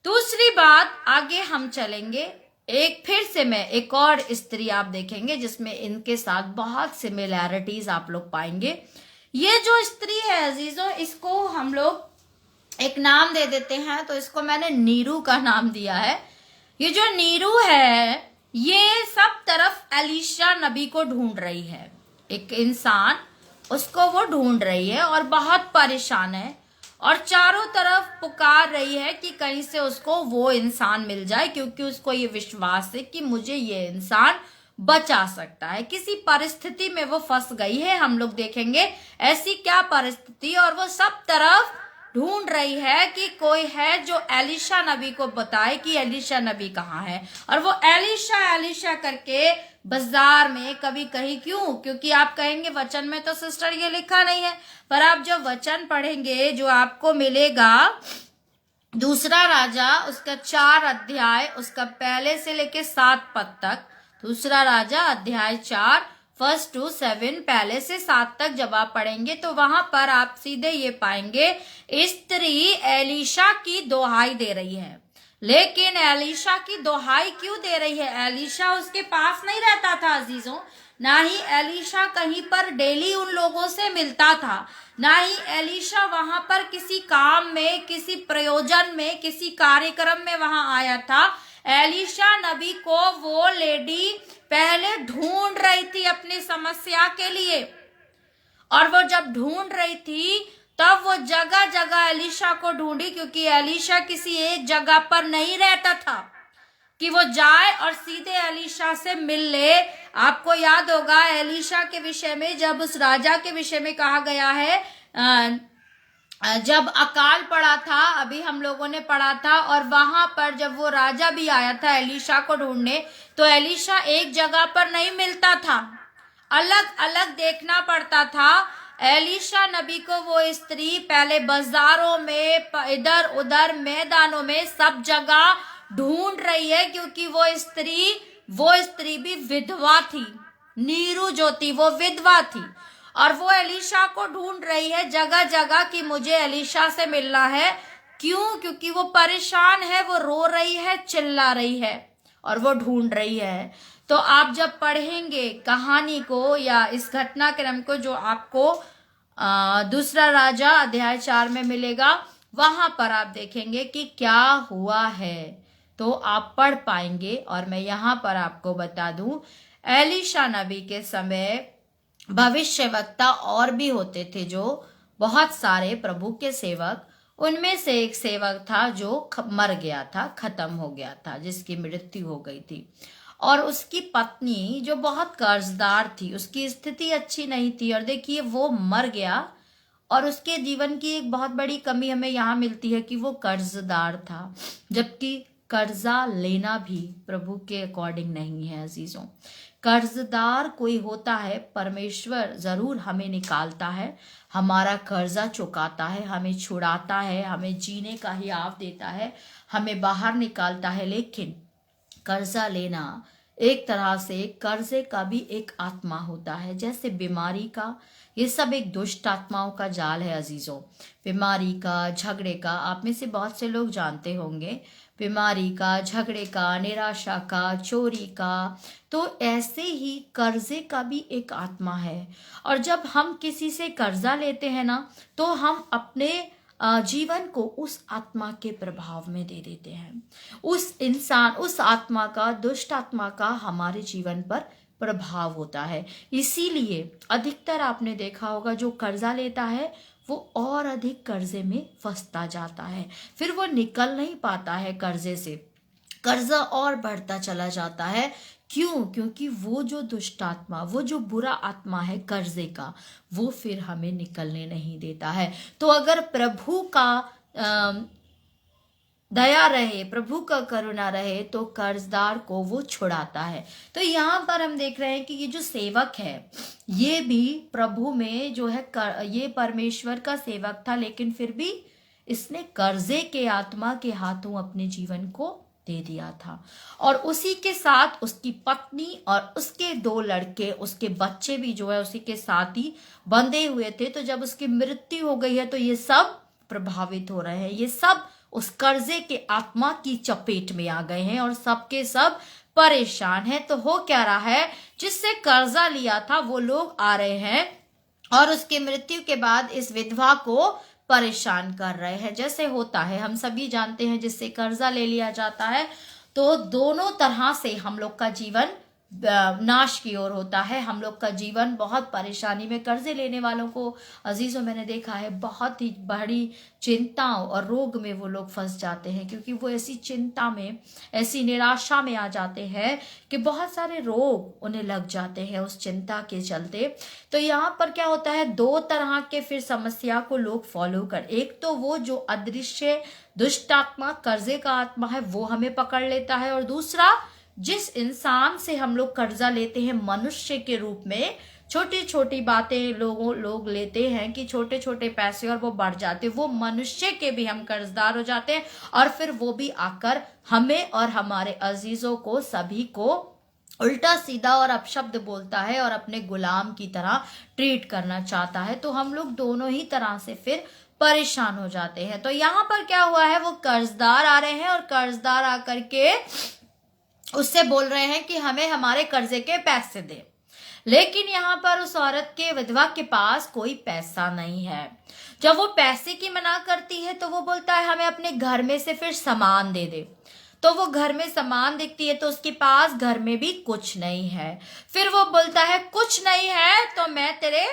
दूसरी बात, आगे हम चलेंगे, एक और स्त्री आप देखेंगे जिसमें इनके साथ बहुत सिमिलैरिटीज आप लोग पाएंगे। ये जो स्त्री है अजीजों, इसको हम लोग एक नाम दे देते हैं, तो इसको मैंने नीरू का नाम दिया है। ये जो नीरू है ये सब तरफ एलीशा नबी को ढूंढ रही है। एक इंसान उसको वो ढूंढ रही है और बहुत परेशान है और चारों तरफ पुकार रही है कि कहीं से उसको वो इंसान मिल जाए, क्योंकि उसको ये विश्वास है कि मुझे ये इंसान बचा सकता है। किसी परिस्थिति में वो फंस गई है, हम लोग देखेंगे ऐसी क्या परिस्थिति, और वो सब तरफ ढूंढ रही है कि कोई है जो एलीशा नबी को बताए कि एलीशा नबी कहाँ है। और वो एलीशा करके बाजार में कभी कहीं, क्योंकि आप कहेंगे वचन में तो सिस्टर ये लिखा नहीं है, पर आप जब वचन पढ़ेंगे जो आपको मिलेगा दूसरा राजा उसका 4 अध्याय, उसका पहले से लेके 7 पद तक, दूसरा राजा अध्याय 4 1 to 7 पहले से 7 तक जब आप पढ़ेंगे तो वहां पर आप सीधे ये पाएंगे स्त्री एलीशा की दोहाई दे रही है। लेकिन एलीशा की दोहाई क्यों दे रही है? एलीशा उसके पास नहीं रहता था अजीजों, ना ही एलीशा कहीं पर डेली उन लोगों से मिलता था, ना ही एलीशा वहां पर किसी काम में, किसी प्रयोजन में, किसी कार्यक्रम में वहां आया था। एलीशा नबी को वो लेडी पहले ढूंढ रही थी अपनी समस्या के लिए, और वो जब ढूंढ रही थी तब वो जगह जगह एलीशा को ढूंढी, क्योंकि एलीशा किसी एक जगह पर नहीं रहता था कि वो जाए और सीधे एलीशा से मिल ले। आपको याद होगा एलीशा के विषय में, जब उस राजा के विषय में कहा गया है, जब अकाल पड़ा था, अभी हम लोगों ने पढ़ा था, और वहां पर जब वो राजा भी आया था एलीशा को ढूंढने, तो एलीशा एक जगह पर नहीं मिलता था, अलग अलग देखना पड़ता था। एलीशा नबी को वो स्त्री पहले बाजारों में, इधर उधर मैदानों में, सब जगह ढूंढ रही है, क्योंकि वो स्त्री भी विधवा थी। नीरू जो थी वो विधवा थी, और वो एलीशा को ढूंढ रही है जगह जगह कि मुझे एलीशा से मिलना है। क्योंकि वो परेशान है, वो रो रही है, चिल्ला रही है, और वो ढूंढ रही है। तो आप जब पढ़ेंगे कहानी को या इस घटनाक्रम को जो आपको दूसरा राजा अध्याय 4 में मिलेगा, वहां पर आप देखेंगे कि क्या हुआ है, तो आप पढ़ पाएंगे। और मैं यहाँ पर आपको बता दूं, एलीशा नबी के समय भविष्यवक्ता और भी होते थे, जो बहुत सारे प्रभु के सेवक, उनमें से एक सेवक था जो मर गया था, खत्म हो गया था, जिसकी मृत्यु हो गई थी। और उसकी पत्नी जो बहुत कर्जदार थी, उसकी स्थिति अच्छी नहीं थी, और देखिए वो मर गया। और उसके जीवन की एक बहुत बड़ी कमी हमें यहाँ मिलती है कि वो कर्जदार था, जबकि कर्जा लेना भी प्रभु के अकॉर्डिंग नहीं है अजीजों। कर्जदार कोई होता है, परमेश्वर जरूर हमें निकालता है, हमारा कर्जा चुकाता है, हमें छुड़ाता है, हमें जीने का हियाव देता है, हमें बाहर निकालता है। लेकिन कर्जा लेना एक तरह से कर्जे का भी एक आत्मा होता है, जैसे बीमारी का, ये सब एक दुष्ट आत्माओं का जाल है अजीजों। बीमारी का, झगड़े का, आप में से बहुत से लोग जानते होंगे, बीमारी का, झगड़े का, निराशा का, चोरी का। तो ऐसे ही कर्जे का भी एक आत्मा है। और जब हम किसी से कर्जा लेते हैं ना, तो हम अपने जीवन को उस आत्मा के प्रभाव में दे देते हैं। उस आत्मा का, दुष्ट आत्मा का हमारे जीवन पर प्रभाव होता है। इसीलिए अधिकतर आपने देखा होगा, जो कर्जा लेता है वो और अधिक कर्जे में फंसता जाता है, फिर वो निकल नहीं पाता है कर्जे से, कर्जा और बढ़ता चला जाता है। क्यों? क्योंकि वो जो दुष्ट आत्मा, वो जो बुरा आत्मा है कर्जे का, वो फिर हमें निकलने नहीं देता है। तो अगर प्रभु का दया रहे, प्रभु का करुणा रहे, तो कर्जदार को वो छुड़ाता है। तो यहाँ पर हम देख रहे हैं कि ये जो सेवक है, ये भी प्रभु में जो है ये परमेश्वर का सेवक था, लेकिन फिर भी इसने कर्जे के आत्मा के हाथों अपने जीवन को दे दिया था। और उसी के साथ उसकी पत्नी और उसके 2 लड़के, उसके बच्चे भी जो है उसी के साथ ही बंधे हुए थे। तो जब उसकी मृत्यु हो गई है, तो ये सब प्रभावित हो रहे हैं, ये सब उस कर्जे के आत्मा की चपेट में आ गए हैं, और सबके सब परेशान हैं। तो हो क्या रहा है, जिससे कर्जा लिया था वो लोग आ रहे हैं और उसकी मृत्यु के बाद इस विधवा को परेशान कर रहे हैं। जैसे होता है, हम सभी जानते हैं, जिससे कर्जा ले लिया जाता है तो दोनों तरह से हम लोग का जीवन नाश की ओर होता है। हम लोग का जीवन बहुत परेशानी में, कर्जे लेने वालों को अजीजों मैंने देखा है बहुत ही बड़ी चिंताओं और रोग में वो लोग फंस जाते हैं, क्योंकि वो ऐसी चिंता में, ऐसी निराशा में आ जाते हैं कि बहुत सारे रोग उन्हें लग जाते हैं उस चिंता के चलते। तो यहाँ पर क्या होता है, 2 तरह के फिर समस्या को लोग फॉलो कर, एक तो वो जो अदृश्य दुष्ट आत्मा, कर्जे का आत्मा है, वो हमें पकड़ लेता है, और दूसरा जिस इंसान से हम लोग कर्जा लेते हैं मनुष्य के रूप में, छोटी छोटी बातें लोग लेते हैं कि छोटे छोटे पैसे, और वो बढ़ जाते, वो मनुष्य के भी हम कर्जदार हो जाते हैं, और फिर वो भी आकर हमें और हमारे अजीजों को, सभी को उल्टा सीधा और अपशब्द बोलता है और अपने गुलाम की तरह ट्रीट करना चाहता है। तो हम लोग दोनों ही तरह से फिर परेशान हो जाते हैं। तो यहाँ पर क्या हुआ है, वो कर्जदार आ रहे हैं, और कर्जदार आकर के उससे बोल रहे हैं कि हमें हमारे कर्जे के पैसे दे। लेकिन यहाँ पर उस औरत के, विधवा के पास कोई पैसा नहीं है। जब वो पैसे की मना करती है, तो वो बोलता है हमें अपने घर में से फिर सामान दे दे। तो वो घर में सामान देखती है, तो उसके पास घर में भी कुछ नहीं है। फिर वो बोलता है कुछ नहीं है तो मैं तेरे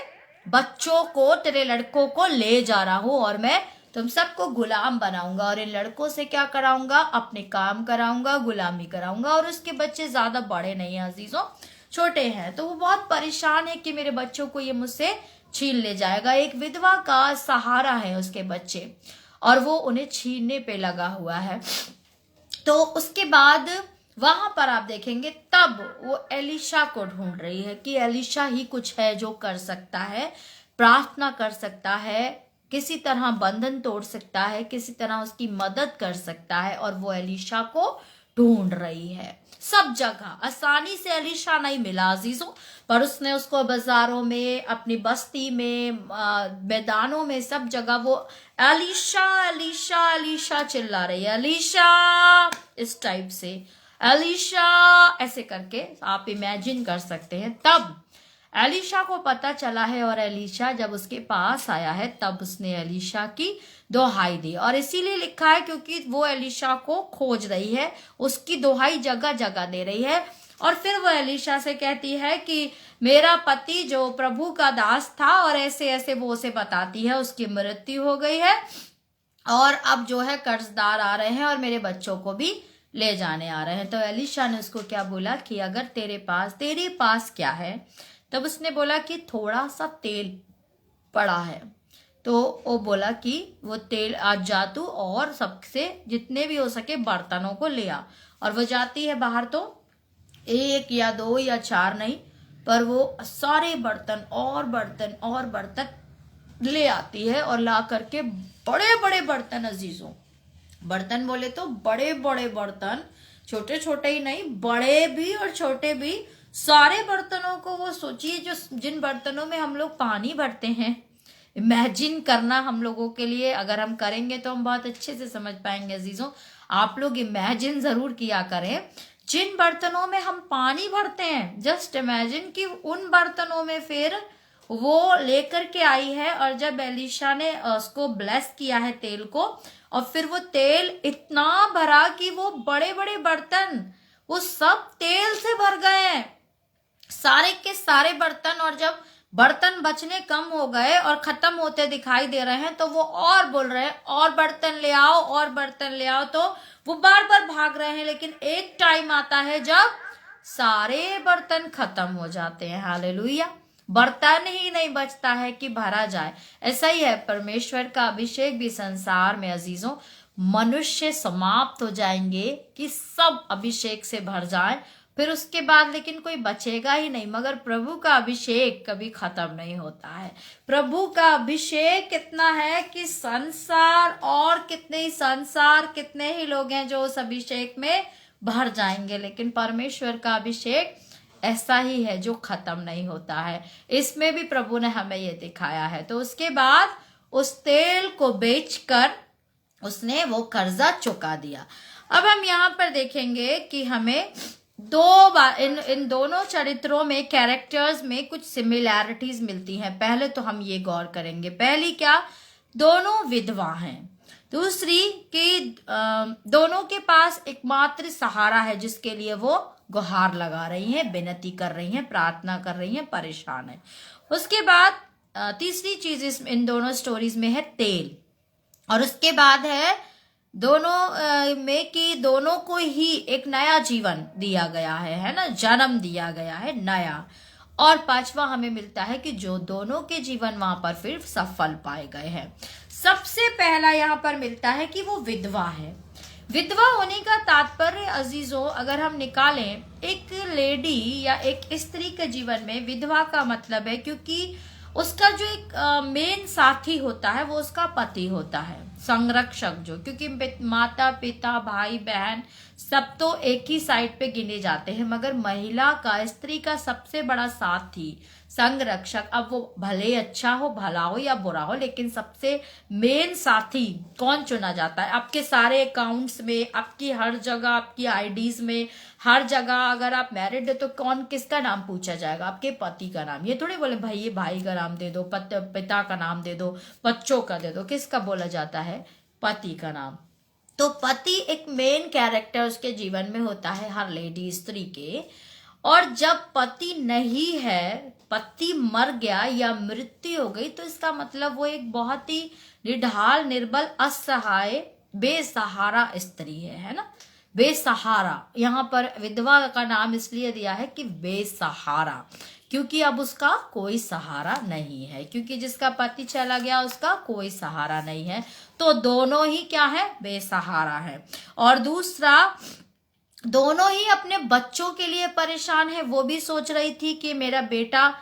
बच्चों को, तेरे लड़कों को ले जा रहा हूं, और मैं तुम सबको गुलाम बनाऊंगा, और इन लड़कों से क्या कराऊंगा, अपने काम कराऊंगा, गुलामी कराऊंगा। और उसके बच्चे ज्यादा बड़े नहीं है अजीजों, छोटे हैं। तो वो बहुत परेशान है कि मेरे बच्चों को ये मुझसे छीन ले जाएगा। एक विधवा का सहारा है उसके बच्चे, और वो उन्हें छीनने पे लगा हुआ है। तो उसके बाद वहां पर आप देखेंगे, तब वो एलीशा को ढूंढ रही है कि एलीशा ही कुछ है जो कर सकता है, प्रार्थना कर सकता है, किसी तरह बंधन तोड़ सकता है, किसी तरह उसकी मदद कर सकता है। और वो एलीशा को ढूंढ रही है सब जगह। आसानी से एलीशा नहीं मिला अजीजों, पर उसने उसको बाजारों में, अपनी बस्ती में, मैदानों में, सब जगह वो एलीशा एलीशा एलीशा चिल्ला रही है, एलीशा, इस टाइप से एलीशा ऐसे करके आप इमेजिन कर सकते हैं। तब एलीशा को पता चला है और एलीशा जब उसके पास आया है तब उसने एलीशा की दोहाई दी। और इसीलिए लिखा है क्योंकि वो एलीशा को खोज रही है, उसकी दोहाई जगह जगह दे रही है। और फिर वो एलीशा से कहती है कि मेरा पति जो प्रभु का दास था, और ऐसे ऐसे वो उसे बताती है उसकी मृत्यु हो गई है और अब जो है कर्जदार आ रहे हैं और मेरे बच्चों को भी ले जाने आ रहे हैं। तो एलीशा ने उसको क्या बोला कि अगर तेरे पास क्या है? तब उसने बोला कि थोड़ा सा तेल पड़ा है। तो वो बोला कि वो तेल आज जा तू और सबसे जितने भी हो सके बर्तनों को ले आ। और वो जाती है बाहर, तो एक या दो या चार नहीं, पर वो सारे बर्तन और बर्तन और बर्तन ले आती है और ला करके बड़े बड़े बर्तन, अजीजों बर्तन बोले तो बड़े बड़े बर्तन, छोटे छोटे ही नहीं, बड़े भी और छोटे भी, सारे बर्तनों को वो सोचिए जो जिन बर्तनों में हम लोग पानी भरते हैं। इमेजिन करना हम लोगों के लिए, अगर हम करेंगे तो हम बहुत अच्छे से समझ पाएंगे अजीजों। आप लोग इमेजिन जरूर किया करें जिन बर्तनों में हम पानी भरते हैं, जस्ट इमेजिन कि उन बर्तनों में फिर वो लेकर के आई है। और जब एलीशा ने उसको ब्लेस किया है तेल को, और फिर वो तेल इतना भरा कि वो बड़े बड़े बर्तन वो सब तेल से भर गए हैं, सारे के सारे बर्तन। और जब बर्तन बचने कम हो गए और खत्म होते दिखाई दे रहे हैं तो वो और बोल रहे हैं और बर्तन ले आओ और बर्तन ले आओ। तो वो बार बार भाग रहे हैं, लेकिन एक टाइम आता है जब सारे बर्तन खत्म हो जाते हैं। हालेलुया। बर्तन ही नहीं बचता है कि भरा जाए। ऐसा ही है परमेश्वर का अभिषेक भी संसार में अजीजों, मनुष्य समाप्त हो जाएंगे कि सब अभिषेक से भर जाए, फिर उसके बाद लेकिन कोई बचेगा ही नहीं। मगर प्रभु का अभिषेक कभी खत्म नहीं होता है। प्रभु का अभिषेक कितना है कि संसार कितने ही लोग हैं जो उस अभिषेक में भर जाएंगे, लेकिन परमेश्वर का अभिषेक ऐसा ही है जो खत्म नहीं होता है। इसमें भी प्रभु ने हमें ये दिखाया है। तो उसके बाद उस तेल को बेचकर उसने वो कर्जा चुका दिया। अब हम यहाँ पर देखेंगे कि हमें दो बार इन दोनों चरित्रों में, कैरेक्टर्स में कुछ सिमिलैरिटीज मिलती हैं। पहले तो हम ये गौर करेंगे, पहली क्या, दोनों विधवा हैं। दूसरी कि दोनों के पास एकमात्र सहारा है जिसके लिए वो गुहार लगा रही हैं, विनती कर रही हैं, प्रार्थना कर रही हैं, परेशान है। उसके बाद तीसरी चीज इन दोनों स्टोरीज में है तेल। और उसके बाद है दोनों में कि दोनों को ही एक नया जीवन दिया गया है ना, जन्म दिया गया है नया। और पांचवा हमें मिलता है कि जो दोनों के जीवन वहां पर फिर सफल पाए गए हैं। सबसे पहला यहाँ पर मिलता है कि वो विधवा है। विधवा होने का तात्पर्य अजीजों अगर हम निकालें, एक लेडी या एक स्त्री के जीवन में विधवा का मतलब है क्योंकि उसका जो एक मेन साथी होता है वो उसका पति होता है, संरक्षक जो, क्योंकि माता पिता भाई बहन सब तो एक ही साइड पे गिने जाते हैं, मगर महिला का, स्त्री का सबसे बड़ा साथी, संरक्षक, अब वो भले अच्छा हो, भला हो या बुरा हो, लेकिन सबसे मेन साथी कौन चुना जाता है? आपके सारे अकाउंट्स में, आपकी हर जगह, आपकी आईडीज में, हर जगह अगर आप मैरिड है तो कौन, किसका नाम पूछा जाएगा? आपके पति का नाम। ये थोड़ी बोले भाई ये भाई का नाम दे दो, पिता का नाम दे दो, बच्चों का दे दो, किसका बोला जाता है? पति का नाम। तो पति एक मेन कैरेक्टर उसके जीवन में होता है हर लेडी, स्त्री के। और जब पति नहीं है, पति मर गया या मृत्यु हो गई, तो इसका मतलब वो एक बहुत ही निढाल, निर्बल, असहाय, बेसहारा स्त्री है ना, बेसहारा। यहाँ पर विधवा का नाम इसलिए दिया है कि बेसहारा, क्योंकि अब उसका कोई सहारा नहीं है, क्योंकि जिसका पति चला गया उसका कोई सहारा नहीं है। तो दोनों ही क्या है? बेसहारा है। और दूसरा, दोनों ही अपने बच्चों के लिए परेशान है। वो भी सोच रही थी कि मेरा बेटा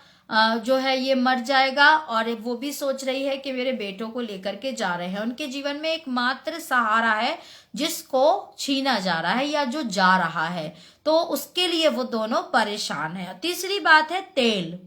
जो है ये मर जाएगा, और वो भी सोच रही है कि मेरे बेटों को लेकर के जा रहे हैं। उनके जीवन में एकमात्र सहारा है जिसको छीना जा रहा है या जो जा रहा है, तो उसके लिए वो दोनों परेशान है। तीसरी बात है तेल।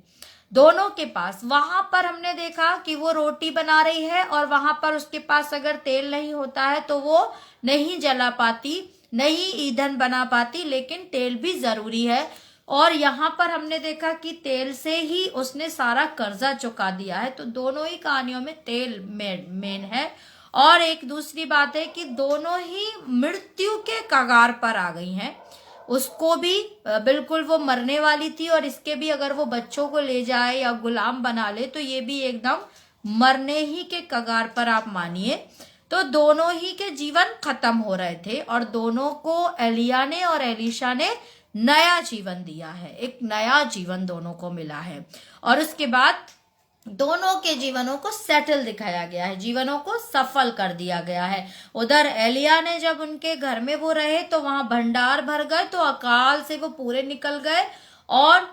दोनों के पास, वहां पर हमने देखा कि वो रोटी बना रही है और वहां पर उसके पास अगर तेल नहीं होता है तो वो नहीं जला पाती, नहीं ईंधन बना पाती, लेकिन तेल भी जरूरी है। और यहाँ पर हमने देखा कि तेल से ही उसने सारा कर्जा चुका दिया है। तो दोनों ही कहानियों में तेल मेन है। और एक दूसरी बात है कि दोनों ही मृत्यु के कगार पर आ गई हैं। उसको भी बिल्कुल वो मरने वाली थी, और इसके भी अगर वो बच्चों को ले जाए या गुलाम बना ले तो ये भी एकदम मरने ही के कगार पर आप मानिए। तो दोनों ही के जीवन खत्म हो रहे थे, और दोनों को एलिया ने और एलीशा ने नया जीवन दिया है। एक नया जीवन दोनों को मिला है, और उसके बाद दोनों के जीवनों को सेटल दिखाया गया है, जीवनों को सफल कर दिया गया है। उधर एलिया ने जब उनके घर में वो रहे तो वहां भंडार भर गए, तो अकाल से वो पूरे निकल गए। और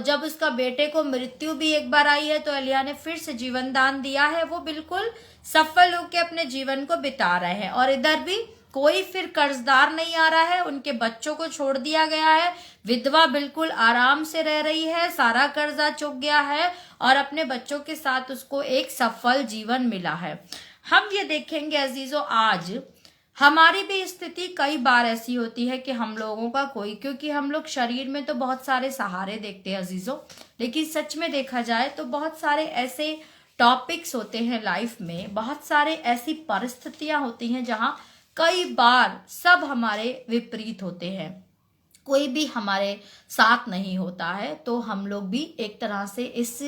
जब उसका बेटे को मृत्यु भी एक बार आई है तो एलिया ने फिर से जीवन दान दिया है। वो बिल्कुल सफल होकर अपने जीवन को बिता रहे हैं। और इधर भी कोई फिर कर्जदार नहीं आ रहा है, उनके बच्चों को छोड़ दिया गया है। विधवा बिल्कुल आराम से रह रही है, सारा कर्जा चुक गया है, और अपने बच्चों के साथ उसको एक सफल जीवन मिला है। हम ये देखेंगे अजीजों, आज हमारी भी स्थिति कई बार ऐसी होती है कि हम लोगों का कोई, क्योंकि हम लोग शरीर में तो बहुत सारे सहारे देखते हैं अजीजों, लेकिन सच में देखा जाए तो बहुत सारे ऐसे टॉपिक्स होते हैं लाइफ में, बहुत सारे ऐसी परिस्थितियां होती हैं जहां कई बार सब हमारे विपरीत होते हैं, कोई भी हमारे साथ नहीं होता है। तो हम लोग भी एक तरह से इस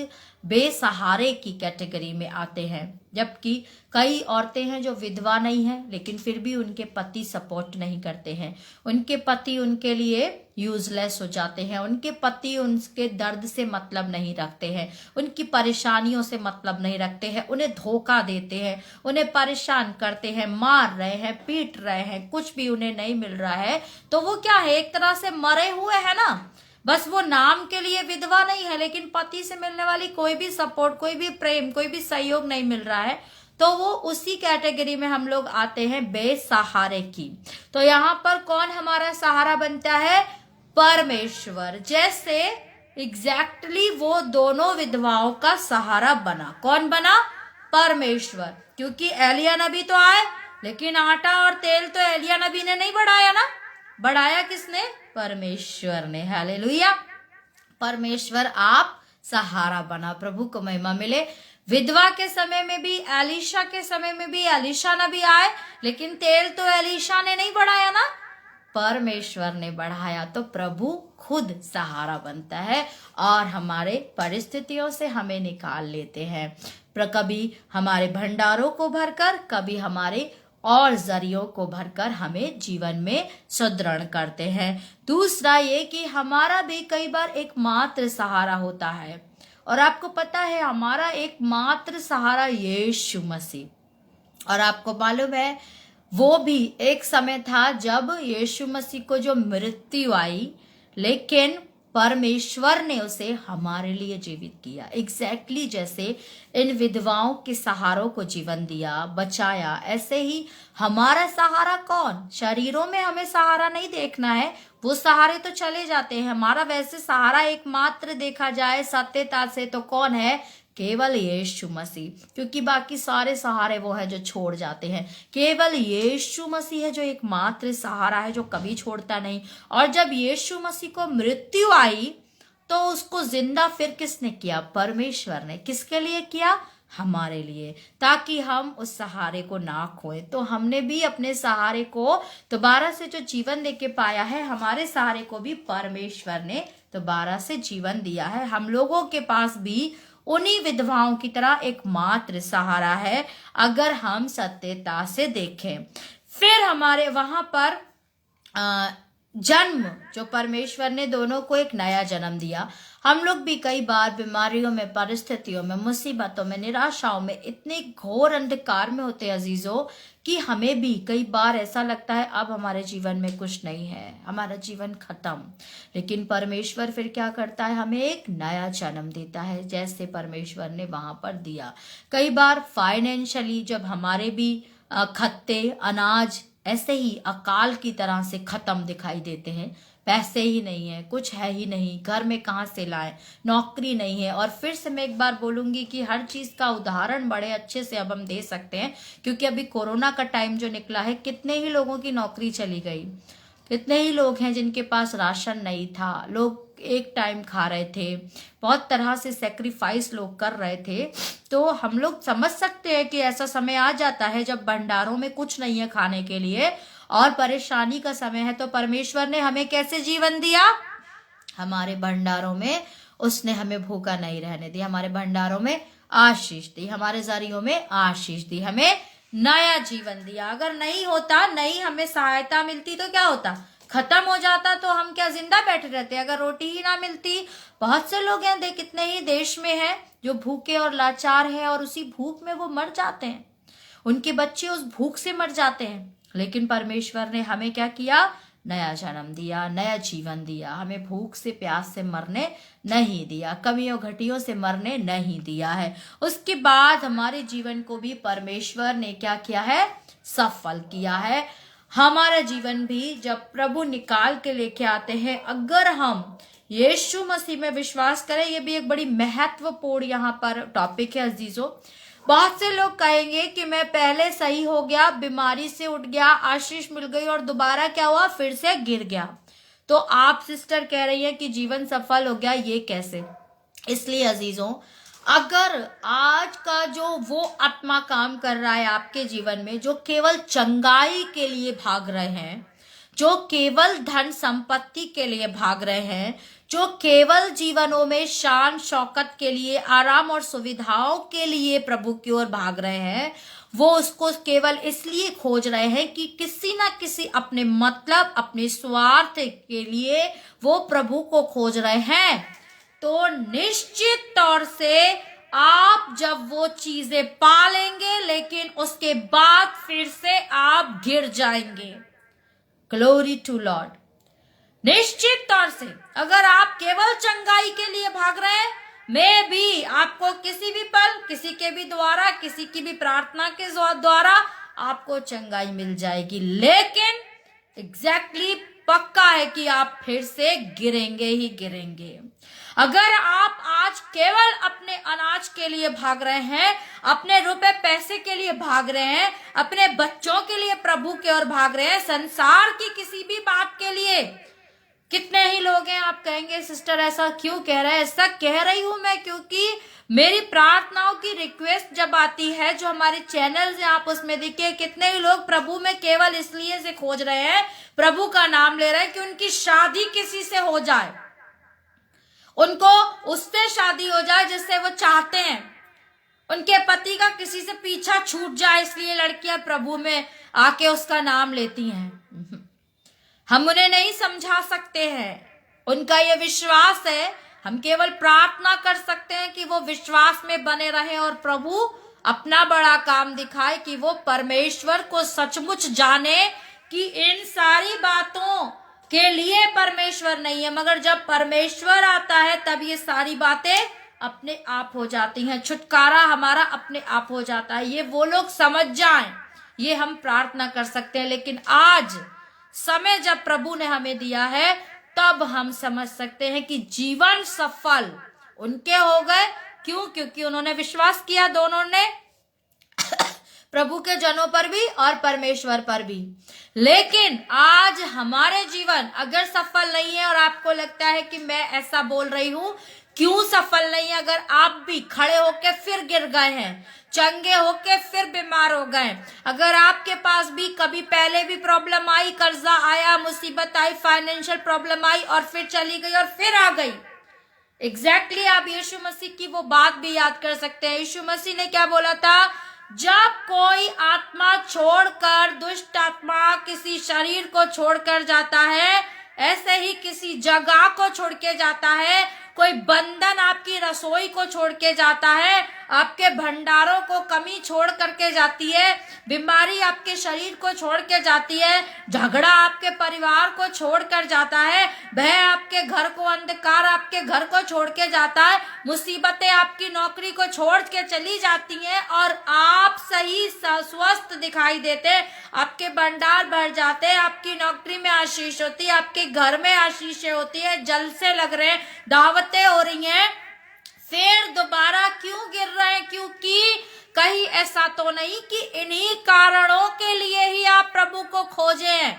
बेसहारे की कैटेगरी में आते हैं। जबकि कई औरतें हैं जो विधवा नहीं हैं, लेकिन फिर भी उनके पति सपोर्ट नहीं करते हैं, उनके पति उनके लिए यूजलेस हो जाते हैं, उनके पति उनके दर्द से मतलब नहीं रखते हैं, उनकी परेशानियों से मतलब नहीं रखते हैं, उन्हें धोखा देते हैं, उन्हें परेशान करते हैं, मार रहे हैं, पीट रहे हैं, कुछ भी उन्हें नहीं मिल रहा है। तो वो क्या है, एक तरह से मरे हुए हैं ना। बस वो नाम के लिए विधवा नहीं है, लेकिन पति से मिलने वाली कोई भी सपोर्ट, कोई भी प्रेम, कोई भी सहयोग नहीं मिल रहा है। तो वो उसी कैटेगरी में हम लोग आते हैं, बेसहारे की। तो यहाँ पर कौन हमारा सहारा बनता है? परमेश्वर। जैसे एग्जैक्टली वो दोनों विधवाओं का सहारा बना। कौन बना? परमेश्वर। क्योंकि एलिया नबी तो आए, लेकिन आटा और तेल तो एलिया नबी ने नहीं बढ़ाया ना, बढ़ाया किसने? परमेश्वर ने। हालेलुया। परमेश्वर आप सहारा बना। प्रभु को महिमा मिले। विधवा के समय में भी, एलीशा के समय में भी एलीशा नबी आए, लेकिन तेल तो एलीशा ने नहीं बढ़ाया ना, परमेश्वर ने बढ़ाया। तो प्रभु खुद सहारा बनता है और हमारे परिस्थितियों से हमें निकाल लेते हैं। कभी हमारे भंडारों को भरकर, कभी हमारे और जरियों को भरकर हमें जीवन में सुदृढ़ करते हैं। दूसरा ये कि हमारा भी कई बार एकमात्र सहारा होता है, और आपको पता है हमारा एकमात्र सहारा यीशु मसीह। और आपको मालूम है वो भी एक समय था जब यीशु मसीह को जो मृत्यु आई, लेकिन परमेश्वर ने उसे हमारे लिए जीवित किया। एग्जैक्टली जैसे इन विधवाओं के सहारों को जीवन दिया, बचाया, ऐसे ही हमारा सहारा कौन? शरीरों में हमें सहारा नहीं देखना है, वो सहारे तो चले जाते हैं। हमारा वैसे सहारा एकमात्र देखा जाए सत्यता से तो कौन है? केवल यीशु मसीह। क्योंकि बाकी सारे सहारे वो है जो छोड़ जाते हैं, केवल यीशु मसीह है जो एकमात्र सहारा है, जो कभी छोड़ता नहीं। और जब यीशु मसीह को मृत्यु आई तो उसको जिंदा फिर किसने किया? परमेश्वर ने। किसके लिए किया? हमारे लिए, ताकि हम उस सहारे को ना खोएं। तो हमने भी अपने सहारे को दोबारा से जो जीवन देके पाया है, हमारे सहारे को भी परमेश्वर ने दोबारा से जीवन दिया है। हम लोगों के पास भी उन्हीं विधवाओं की तरह एक मात्र सहारा है, अगर हम सत्यता से देखें। फिर हमारे वहां पर जन्म, जो परमेश्वर ने दोनों को एक नया जन्म दिया। हम लोग भी कई बार बीमारियों में, परिस्थितियों में, मुसीबतों में, निराशाओं में, इतने घोर अंधकार में होते अजीजों कि हमें भी कई बार ऐसा लगता है अब हमारे जीवन में कुछ नहीं है, हमारा जीवन खत्म। लेकिन परमेश्वर फिर क्या करता है? हमें एक नया जन्म देता है, जैसे परमेश्वर ने वहां पर दिया। कई बार फाइनेंशियली जब हमारे भी खत्ते, अनाज ऐसे ही अकाल की तरह से खत्म दिखाई देते हैं, पैसे ही नहीं है, कुछ है ही नहीं, घर में कहाँ से लाएं, नौकरी नहीं है। और फिर से मैं एक बार बोलूंगी कि हर चीज का उदाहरण बड़े अच्छे से अब हम दे सकते हैं, क्योंकि अभी कोरोना का टाइम जो निकला है, कितने ही लोगों की नौकरी चली गई। कितने ही लोग हैं जिनके पास राशन नहीं था, लोग एक टाइम खा रहे थे, बहुत तरह से सेक्रीफाइस लोग कर रहे थे। तो हम लोग समझ सकते हैं कि ऐसा समय आ जाता है जब भंडारों में कुछ नहीं है खाने के लिए और परेशानी का समय है, तो परमेश्वर ने हमें कैसे जीवन दिया? हमारे भंडारों में उसने हमें भूखा नहीं रहने दिया, हमारे भंडारों में आशीष दी, हमारे जरियों में आशीष दी, हमें नया जीवन दिया। अगर नहीं होता, नहीं हमें सहायता मिलती तो क्या होता? खत्म हो जाता। तो हम क्या जिंदा बैठे रहते? अगर रोटी ही ना मिलती। बहुत से लोग हैं, कितने ही देश में हैं जो भूखे और लाचार हैं और उसी भूख में वो मर जाते हैं, उनके बच्चे उस भूख से मर जाते हैं। लेकिन परमेश्वर ने हमें क्या किया? नया जन्म दिया, नया जीवन दिया, हमें भूख से प्यास से मरने नहीं दिया, कमियों घटियों से मरने नहीं दिया है। उसके बाद हमारे जीवन को भी परमेश्वर ने क्या किया है? सफल किया है। हमारा जीवन भी जब प्रभु निकाल के लेके आते हैं, अगर हम यीशु मसीह में विश्वास करें, ये भी एक बड़ी महत्वपूर्ण यहाँ पर टॉपिक है अजीजों। बहुत से लोग कहेंगे कि मैं पहले सही हो गया, बीमारी से उठ गया, आशीष मिल गई और दोबारा क्या हुआ? फिर से गिर गया। तो आप सिस्टर कह रही है कि जीवन सफल हो गया, ये कैसे? इसलिए अजीजों, अगर आज का जो वो आत्मा काम कर रहा है आपके जीवन में, जो केवल चंगाई के लिए भाग रहे हैं, जो केवल धन संपत्ति के लिए भाग रहे हैं, जो केवल जीवनों में शान शौकत के लिए, आराम और सुविधाओं के लिए प्रभु की ओर भाग रहे हैं, वो उसको केवल इसलिए खोज रहे हैं कि किसी ना किसी अपने मतलब, अपने स्वार्थ के लिए वो प्रभु को खोज रहे हैं, तो निश्चित तौर से आप जब वो चीजें पालेंगे, लेकिन उसके बाद फिर से आप गिर जाएंगे। Glory to Lord. निश्चित तौर से अगर आप केवल चंगाई के लिए भाग रहे हैं, मैं भी आपको किसी भी पल, किसी के भी द्वारा, किसी की भी प्रार्थना के द्वारा आपको चंगाई मिल जाएगी, लेकिन एग्जैक्टली पक्का है कि आप फिर से गिरेंगे ही गिरेंगे। अगर आप आज केवल अपने अनाज के लिए भाग रहे हैं, अपने रुपए पैसे के लिए भाग रहे हैं, अपने बच्चों के लिए प्रभु की ओर भाग रहे हैं, संसार की किसी भी बात के लिए, कितने ही लोग हैं आप कहेंगे सिस्टर ऐसा क्यों कह रहे हैं? ऐसा कह रही हूं मैं क्योंकि मेरी प्रार्थनाओं की रिक्वेस्ट जब आती है, जो हमारे चैनल है आप उसमें देखिए, कितने ही लोग प्रभु में केवल इसलिए से खोज रहे हैं, प्रभु का नाम ले रहे हैं कि उनकी शादी किसी से हो जाए, उनको उससे शादी हो जाए जिससे वो चाहते हैं, उनके पति का किसी से पीछा छूट जाए, इसलिए लड़कियां प्रभु में आके उसका नाम लेती हैं। हम उन्हें नहीं समझा सकते हैं, उनका ये विश्वास है। हम केवल प्रार्थना कर सकते हैं कि वो विश्वास में बने रहे और प्रभु अपना बड़ा काम दिखाए, कि वो परमेश्वर को सचमुच जाने कि इन सारी बातों के लिए परमेश्वर नहीं है, मगर जब परमेश्वर आता है तब ये सारी बातें अपने आप हो जाती हैं, छुटकारा हमारा अपने आप हो जाता है। ये वो लोग समझ जाएं, ये हम प्रार्थना कर सकते हैं। लेकिन आज समय जब प्रभु ने हमें दिया है, तब हम समझ सकते हैं कि जीवन सफल उनके हो गए। क्यों? क्योंकि उन्होंने विश्वास किया, दोनों ने प्रभु के जनों पर भी और परमेश्वर पर भी। लेकिन आज हमारे जीवन अगर सफल नहीं है, और आपको लगता है कि मैं ऐसा बोल रही हूं, क्यों सफल नहीं है? अगर आप भी खड़े होके फिर गिर गए हैं, चंगे होके फिर बीमार हो गए, अगर आपके पास भी कभी पहले भी प्रॉब्लम आई, कर्जा आया, मुसीबत आई, फाइनेंशियल प्रॉब्लम आई और फिर चली गई और फिर आ गई, एग्जैक्टली आप यीशु मसीह की वो बात भी याद कर सकते हैं। यीशु मसीह ने क्या बोला था? जब कोई आत्मा छोड़कर, दुष्ट आत्मा किसी शरीर को छोड़कर जाता है, ऐसे ही किसी जगह को छोड़ के जाता है, कोई बंधन आपकी रसोई को छोड़ के जाता है, आपके भंडारों को कमी छोड़ करके जाती है, बीमारी आपके शरीर को छोड़ के जाती है, झगड़ा आपके परिवार को छोड़ कर जाता है, भय आपके घर को, अंधकार आपके घर को छोड़ के जाता है, मुसीबतें आपकी नौकरी को छोड़ के चली जाती हैं और आप सही स्वस्थ दिखाई देते, आपके भंडार भर जाते हैं, आपकी नौकरी में आशीष होती है, आपके घर में आशीषें होती है, जलसे लग रहे हैं, दावतें हो रही हैं, फिर दोबारा क्यों गिर रहे हैं? क्योंकि कहीं ऐसा तो नहीं कि इन्हीं कारणों के लिए ही आप प्रभु को खोजे हैं।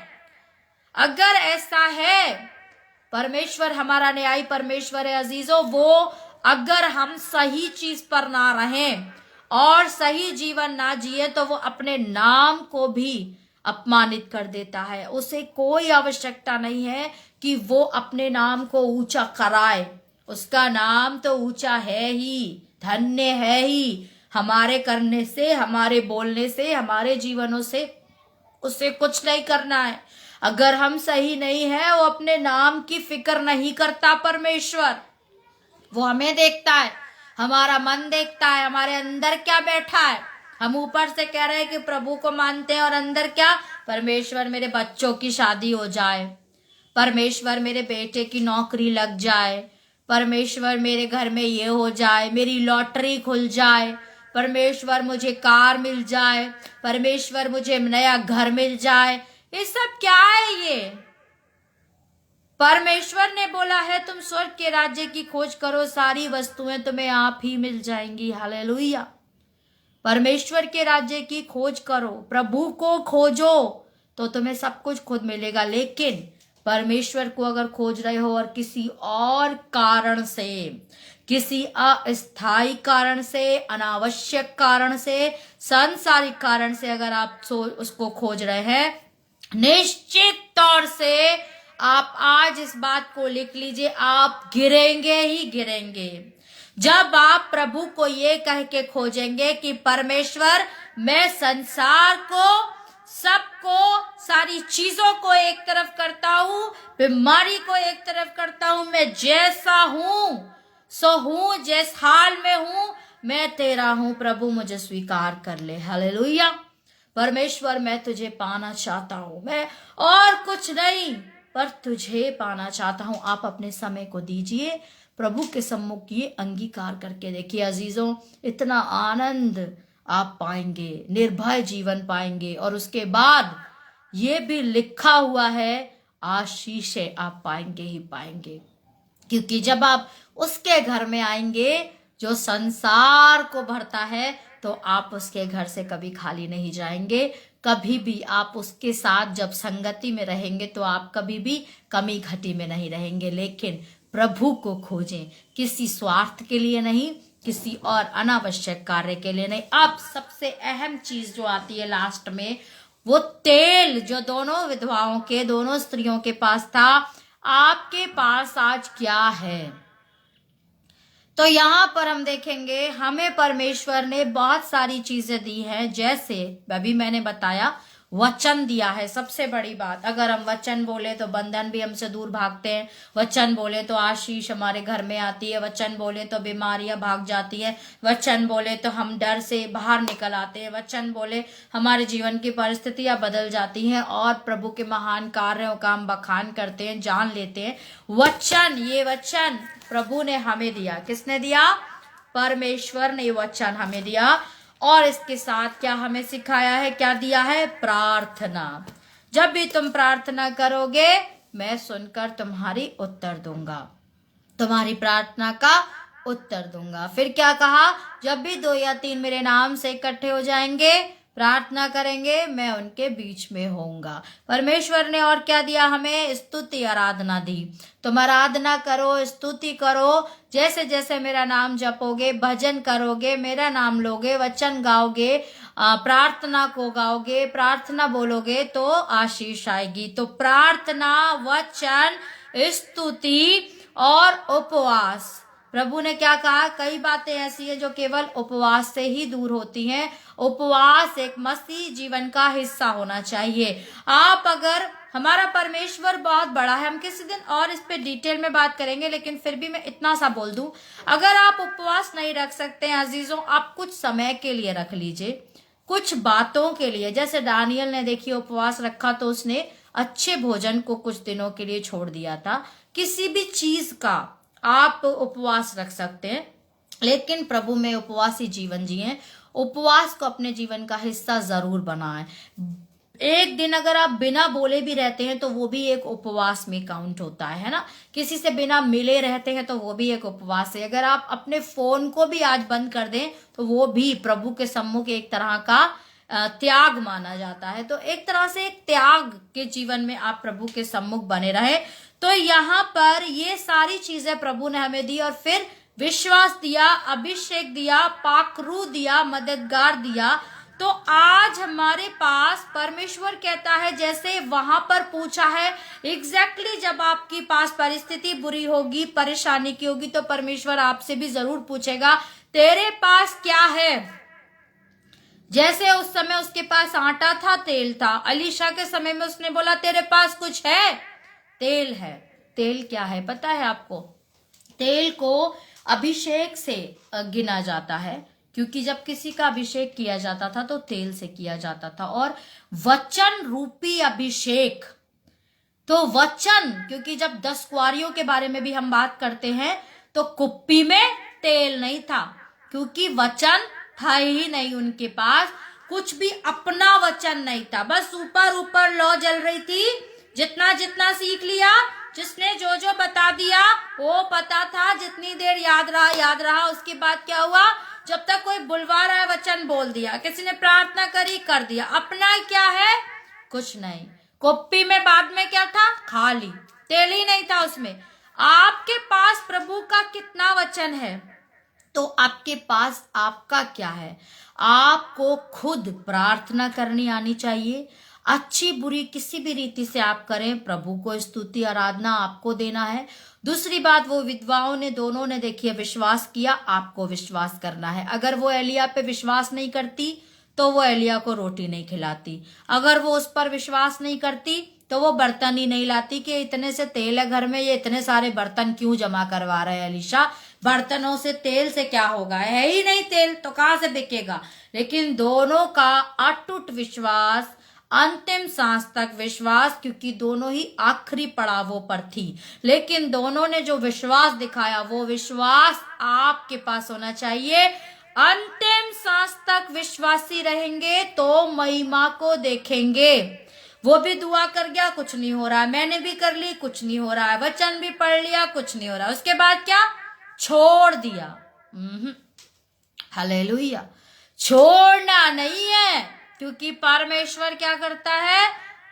अगर ऐसा है, परमेश्वर हमारा न्यायी परमेश्वर है अजीजों, वो अगर हम सही चीज पर ना रहें और सही जीवन ना जिए तो वो अपने नाम को भी अपमानित कर देता है। उसे कोई आवश्यकता नहीं है कि वो अपने नाम को ऊंचा कराए, उसका नाम तो ऊंचा है ही, धन्य है ही। हमारे करने से, हमारे बोलने से, हमारे जीवनों से उसे कुछ नहीं करना है। अगर हम सही नहीं है, वो अपने नाम की फिक्र नहीं करता परमेश्वर। वो हमें देखता है, हमारा मन देखता है, हमारे अंदर क्या बैठा है। हम ऊपर से कह रहे हैं कि प्रभु को मानते हैं और अंदर क्या, परमेश्वर मेरे बच्चों की शादी हो जाए, परमेश्वर मेरे बेटे की नौकरी लग जाए, परमेश्वर मेरे घर में ये हो जाए, मेरी लॉटरी खुल जाए, परमेश्वर मुझे कार मिल जाए, परमेश्वर मुझे नया घर मिल जाए। ये सब क्या है? ये परमेश्वर ने बोला है तुम स्वर्ग के राज्य की खोज करो, सारी वस्तुएं तुम्हें आप ही मिल जाएंगी। हालेलुया। परमेश्वर के राज्य की खोज करो, प्रभु को खोजो तो तुम्हें सब कुछ खुद मिलेगा। लेकिन परमेश्वर को अगर खोज रहे हो और किसी और कारण से, किसी अस्थायी कारण से, अनावश्यक कारण से, सांसारिक कारण से अगर आप उसको खोज रहे हैं, निश्चित तौर से आप आज इस बात को लिख लीजिए, आप गिरेंगे ही गिरेंगे। जब आप प्रभु को ये कह के खोजेंगे कि परमेश्वर मैं संसार को, सबको, सारी चीजों को एक तरफ करता हूं, बीमारी को एक तरफ करता हूं, मैं जैसा हूं सो हूं, जिस हाल में हूं मैं तेरा हूं, प्रभु मुझे स्वीकार कर ले। हालेलुया। परमेश्वर मैं तुझे पाना चाहता हूं, मैं और कुछ नहीं पर तुझे पाना चाहता हूं। आप अपने समय को दीजिए, प्रभु के सम्मुख ये अंगीकार करके देखिए अजीजों, इतना आनंद आप पाएंगे, निर्भय जीवन पाएंगे। और उसके बाद ये भी लिखा हुआ है, आशीषें आप पाएंगे ही पाएंगे। क्योंकि जब आप उसके घर में आएंगे जो संसार को भरता है, तो आप उसके घर से कभी खाली नहीं जाएंगे। कभी भी आप उसके साथ जब संगति में रहेंगे तो आप कभी भी कमी घटी में नहीं रहेंगे। लेकिन प्रभु को खोजें, किसी स्वार्थ के लिए नहीं, किसी और अनावश्यक कार्य के लिए नहीं। अब सबसे अहम चीज जो आती है लास्ट में, वो तेल जो दोनों विधवाओं के, दोनों स्त्रियों के पास था, आपके पास आज क्या है? तो यहाँ पर हम देखेंगे हमें परमेश्वर ने बहुत सारी चीजें दी हैं। जैसे अभी मैंने बताया, वचन दिया है। सबसे बड़ी बात, अगर हम वचन बोले तो बंधन भी हमसे दूर भागते हैं, वचन बोले तो आशीष हमारे घर में आती है, वचन बोले तो बीमारियां भाग जाती है, वचन बोले तो हम डर से बाहर निकल आते हैं, वचन बोले हमारे जीवन की परिस्थितियां बदल जाती हैं और प्रभु के महान कार्यों का हम बखान करते हैं, जान लेते हैं। वचन, ये वचन प्रभु ने हमें दिया। किसने दिया? परमेश्वर ने वचन हमें दिया। और इसके साथ क्या हमें सिखाया है, क्या दिया है? प्रार्थना। जब भी तुम प्रार्थना करोगे, मैं सुनकर तुम्हारी उत्तर दूंगा, तुम्हारी प्रार्थना का उत्तर दूंगा। फिर क्या कहा? जब भी 2 या 3 मेरे नाम से इकट्ठे हो जाएंगे, प्रार्थना करेंगे, मैं उनके बीच में होऊंगा। परमेश्वर ने और क्या दिया हमें? स्तुति, आराधना दी। तुम आराधना करो, स्तुति करो, जैसे जैसे मेरा नाम जपोगे, भजन करोगे, मेरा नाम लोगे, वचन गाओगे, प्रार्थना को गाओगे, प्रार्थना बोलोगे तो आशीष आएगी। तो प्रार्थना, वचन, स्तुति और उपवास। प्रभु ने क्या कहा? कई बातें ऐसी है जो केवल उपवास से ही दूर होती हैं। उपवास एक मसीह जीवन का हिस्सा होना चाहिए। आप अगर, हमारा परमेश्वर बहुत बड़ा है, हम किसी दिन और इस पे डिटेल में बात करेंगे, लेकिन फिर भी मैं इतना सा बोल दूं, अगर आप उपवास नहीं रख सकते हैं अजीजों, आप कुछ समय के लिए रख लीजिए, कुछ बातों के लिए। जैसे दानियल ने देखिए उपवास रखा तो उसने अच्छे भोजन को कुछ दिनों के लिए छोड़ दिया था। किसी भी चीज का आप उपवास रख सकते हैं, लेकिन प्रभु में उपवासी जीवन जिए, उपवास को अपने जीवन का हिस्सा जरूर बनाएं। एक दिन अगर आप बिना बोले भी रहते हैं तो वो भी एक उपवास में काउंट होता है ना। किसी से बिना मिले रहते हैं तो वो भी एक उपवास है। अगर आप अपने फोन को भी आज बंद कर दें तो वो भी प्रभु के सम्मुख एक तरह का त्याग माना जाता है। तो एक तरह से एक त्याग के जीवन में आप प्रभु के सम्मुख बने रहे। तो यहाँ पर ये सारी चीजें प्रभु ने हमें दी, और फिर विश्वास दिया, अभिषेक दिया, पाखरू दिया, मददगार दिया। तो आज हमारे पास परमेश्वर कहता है, जैसे वहां पर पूछा है, एग्जैक्टली जब आपके पास परिस्थिति बुरी होगी, परेशानी की होगी, तो परमेश्वर आपसे भी जरूर पूछेगा तेरे पास क्या है। जैसे उस समय उसके पास आटा था, तेल था। अलीशा के समय में उसने बोला तेरे पास कुछ है? तेल है। तेल क्या है पता है आपको? तेल को अभिषेक से गिना जाता है, क्योंकि जब किसी का अभिषेक किया जाता था तो तेल से किया जाता था। और वचन रूपी अभिषेक, तो वचन, क्योंकि जब 10 कुंवारियों के बारे में भी हम बात करते हैं तो कुप्पी में तेल नहीं था, क्योंकि वचन था ही नहीं उनके पास, कुछ भी अपना वचन नहीं था। बस ऊपर ऊपर लौ जल रही थी, जितना जितना सीख लिया, जिसने जो जो बता दिया वो पता था, जितनी देर याद रहा। उसके बाद क्या हुआ? जब तक कोई बुलवा रहा है वचन बोल दिया, किसी ने प्रार्थना करी कर दिया। अपना क्या है? कुछ नहीं। कुप्पी में बाद में क्या था? खाली, तेल ही नहीं था उसमें। आपके पास प्रभु का कितना वचन है? तो आपके पास आपका क्या है? आपको खुद प्रार्थना करनी आनी चाहिए। अच्छी बुरी किसी भी रीति से आप करें, प्रभु को स्तुति आराधना आपको देना है। दूसरी बात, वो विधवाओं ने दोनों ने देखिए विश्वास किया, आपको विश्वास करना है। अगर वो एलिया पे विश्वास नहीं करती तो वो एलिया को रोटी नहीं खिलाती। अगर वो उस पर विश्वास नहीं करती तो वो बर्तन ही नहीं लाती कि इतने से तेल है घर में, ये इतने सारे बर्तन क्यों जमा करवा रहे हैं एलिशा, बर्तनों से तेल से क्या होगा, है ही नहीं तेल तो कहां से बिकेगा। लेकिन दोनों का अटूट विश्वास, अंतिम सांस तक विश्वास, क्योंकि दोनों ही आखिरी पड़ावों पर थी, लेकिन दोनों ने जो विश्वास दिखाया वो विश्वास आपके पास होना चाहिए। अंतिम सांस तक विश्वासी रहेंगे तो महिमा को देखेंगे। वो भी दुआ कर गया, कुछ नहीं हो रहा है, मैंने भी कर ली, कुछ नहीं हो रहा है, वचन भी पढ़ लिया, कुछ नहीं हो रहा है, उसके बाद क्या? छोड़ दिया। हालेलुया। छोड़ना नहीं है, क्योंकि परमेश्वर क्या करता है?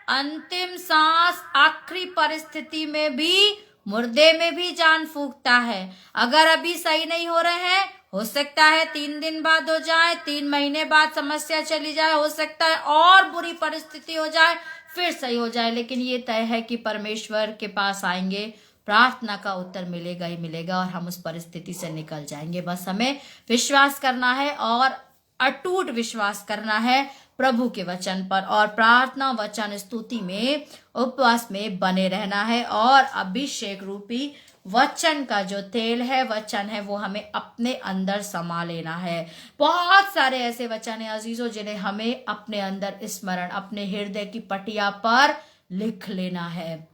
अंतिम सांस, आखिरी परिस्थिति में भी, मुर्दे में भी जान फूंकता है। अगर अभी सही नहीं हो रहे हैं, हो सकता है 3 दिन बाद हो जाए, 3 महीने बाद समस्या चली जाए, हो सकता है और बुरी परिस्थिति हो जाए, फिर सही हो जाए, लेकिन ये तय है कि परमेश्वर के पास आएंगे, प्रार्थना का उत्तर मिलेगा ही मिलेगा, और हम उस परिस्थिति से निकल जाएंगे। बस हमें विश्वास करना है, और अटूट विश्वास करना है प्रभु के वचन पर, और प्रार्थना, वचन, स्तुति में, उपवास में बने रहना है। और अभिषेक रूपी वचन का जो तेल है, वचन है, वो हमें अपने अंदर समा लेना है। बहुत सारे ऐसे वचन हैं अजीजों, जिन्हें हमें अपने अंदर स्मरण, अपने हृदय की पटिया पर लिख लेना है।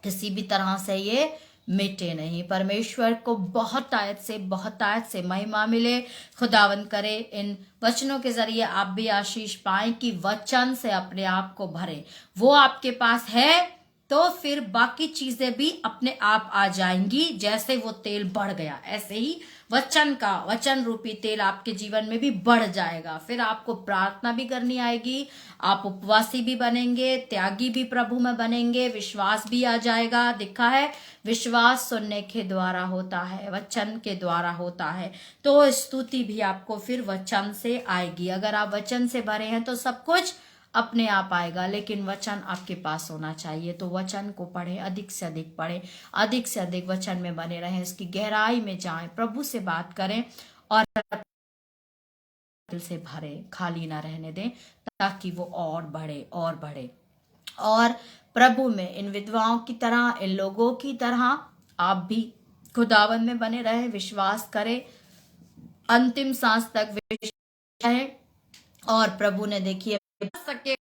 किसी भी तरह से ये मिटे नहीं। परमेश्वर को बहुत आयत से महिमा मिले। खुदावंद करे इन वचनों के जरिए आप भी आशीष पाएं, कि वचन से अपने आप को भरे। वो आपके पास है तो फिर बाकी चीजें भी अपने आप आ जाएंगी। जैसे वो तेल बढ़ गया, ऐसे ही वचन रूपी तेल आपके जीवन में भी बढ़ जाएगा। फिर आपको प्रार्थना भी करनी आएगी, आप उपवासी भी बनेंगे, त्यागी भी प्रभु में बनेंगे, विश्वास भी आ जाएगा। दिखा है, विश्वास सुनने के द्वारा होता है, वचन के द्वारा होता है। तो स्तुति भी आपको फिर वचन से आएगी। अगर आप वचन से भरे हैं तो सब कुछ अपने आप आएगा, लेकिन वचन आपके पास होना चाहिए। तो वचन को पढ़ें, अधिक से अधिक पढ़ें, अधिक से अधिक वचन में बने रहें, इसकी गहराई में जाएं, प्रभु से बात करें, और दिल से भरे, खाली ना रहने दें, ताकि वो और बढ़े और बढ़े। और प्रभु में इन विधवाओं की तरह, इन लोगों की तरह आप भी खुदावन में बने रहें, विश्वास करें, अंतिम सांस तक विश्वास है। और प्रभु ने देखिए सके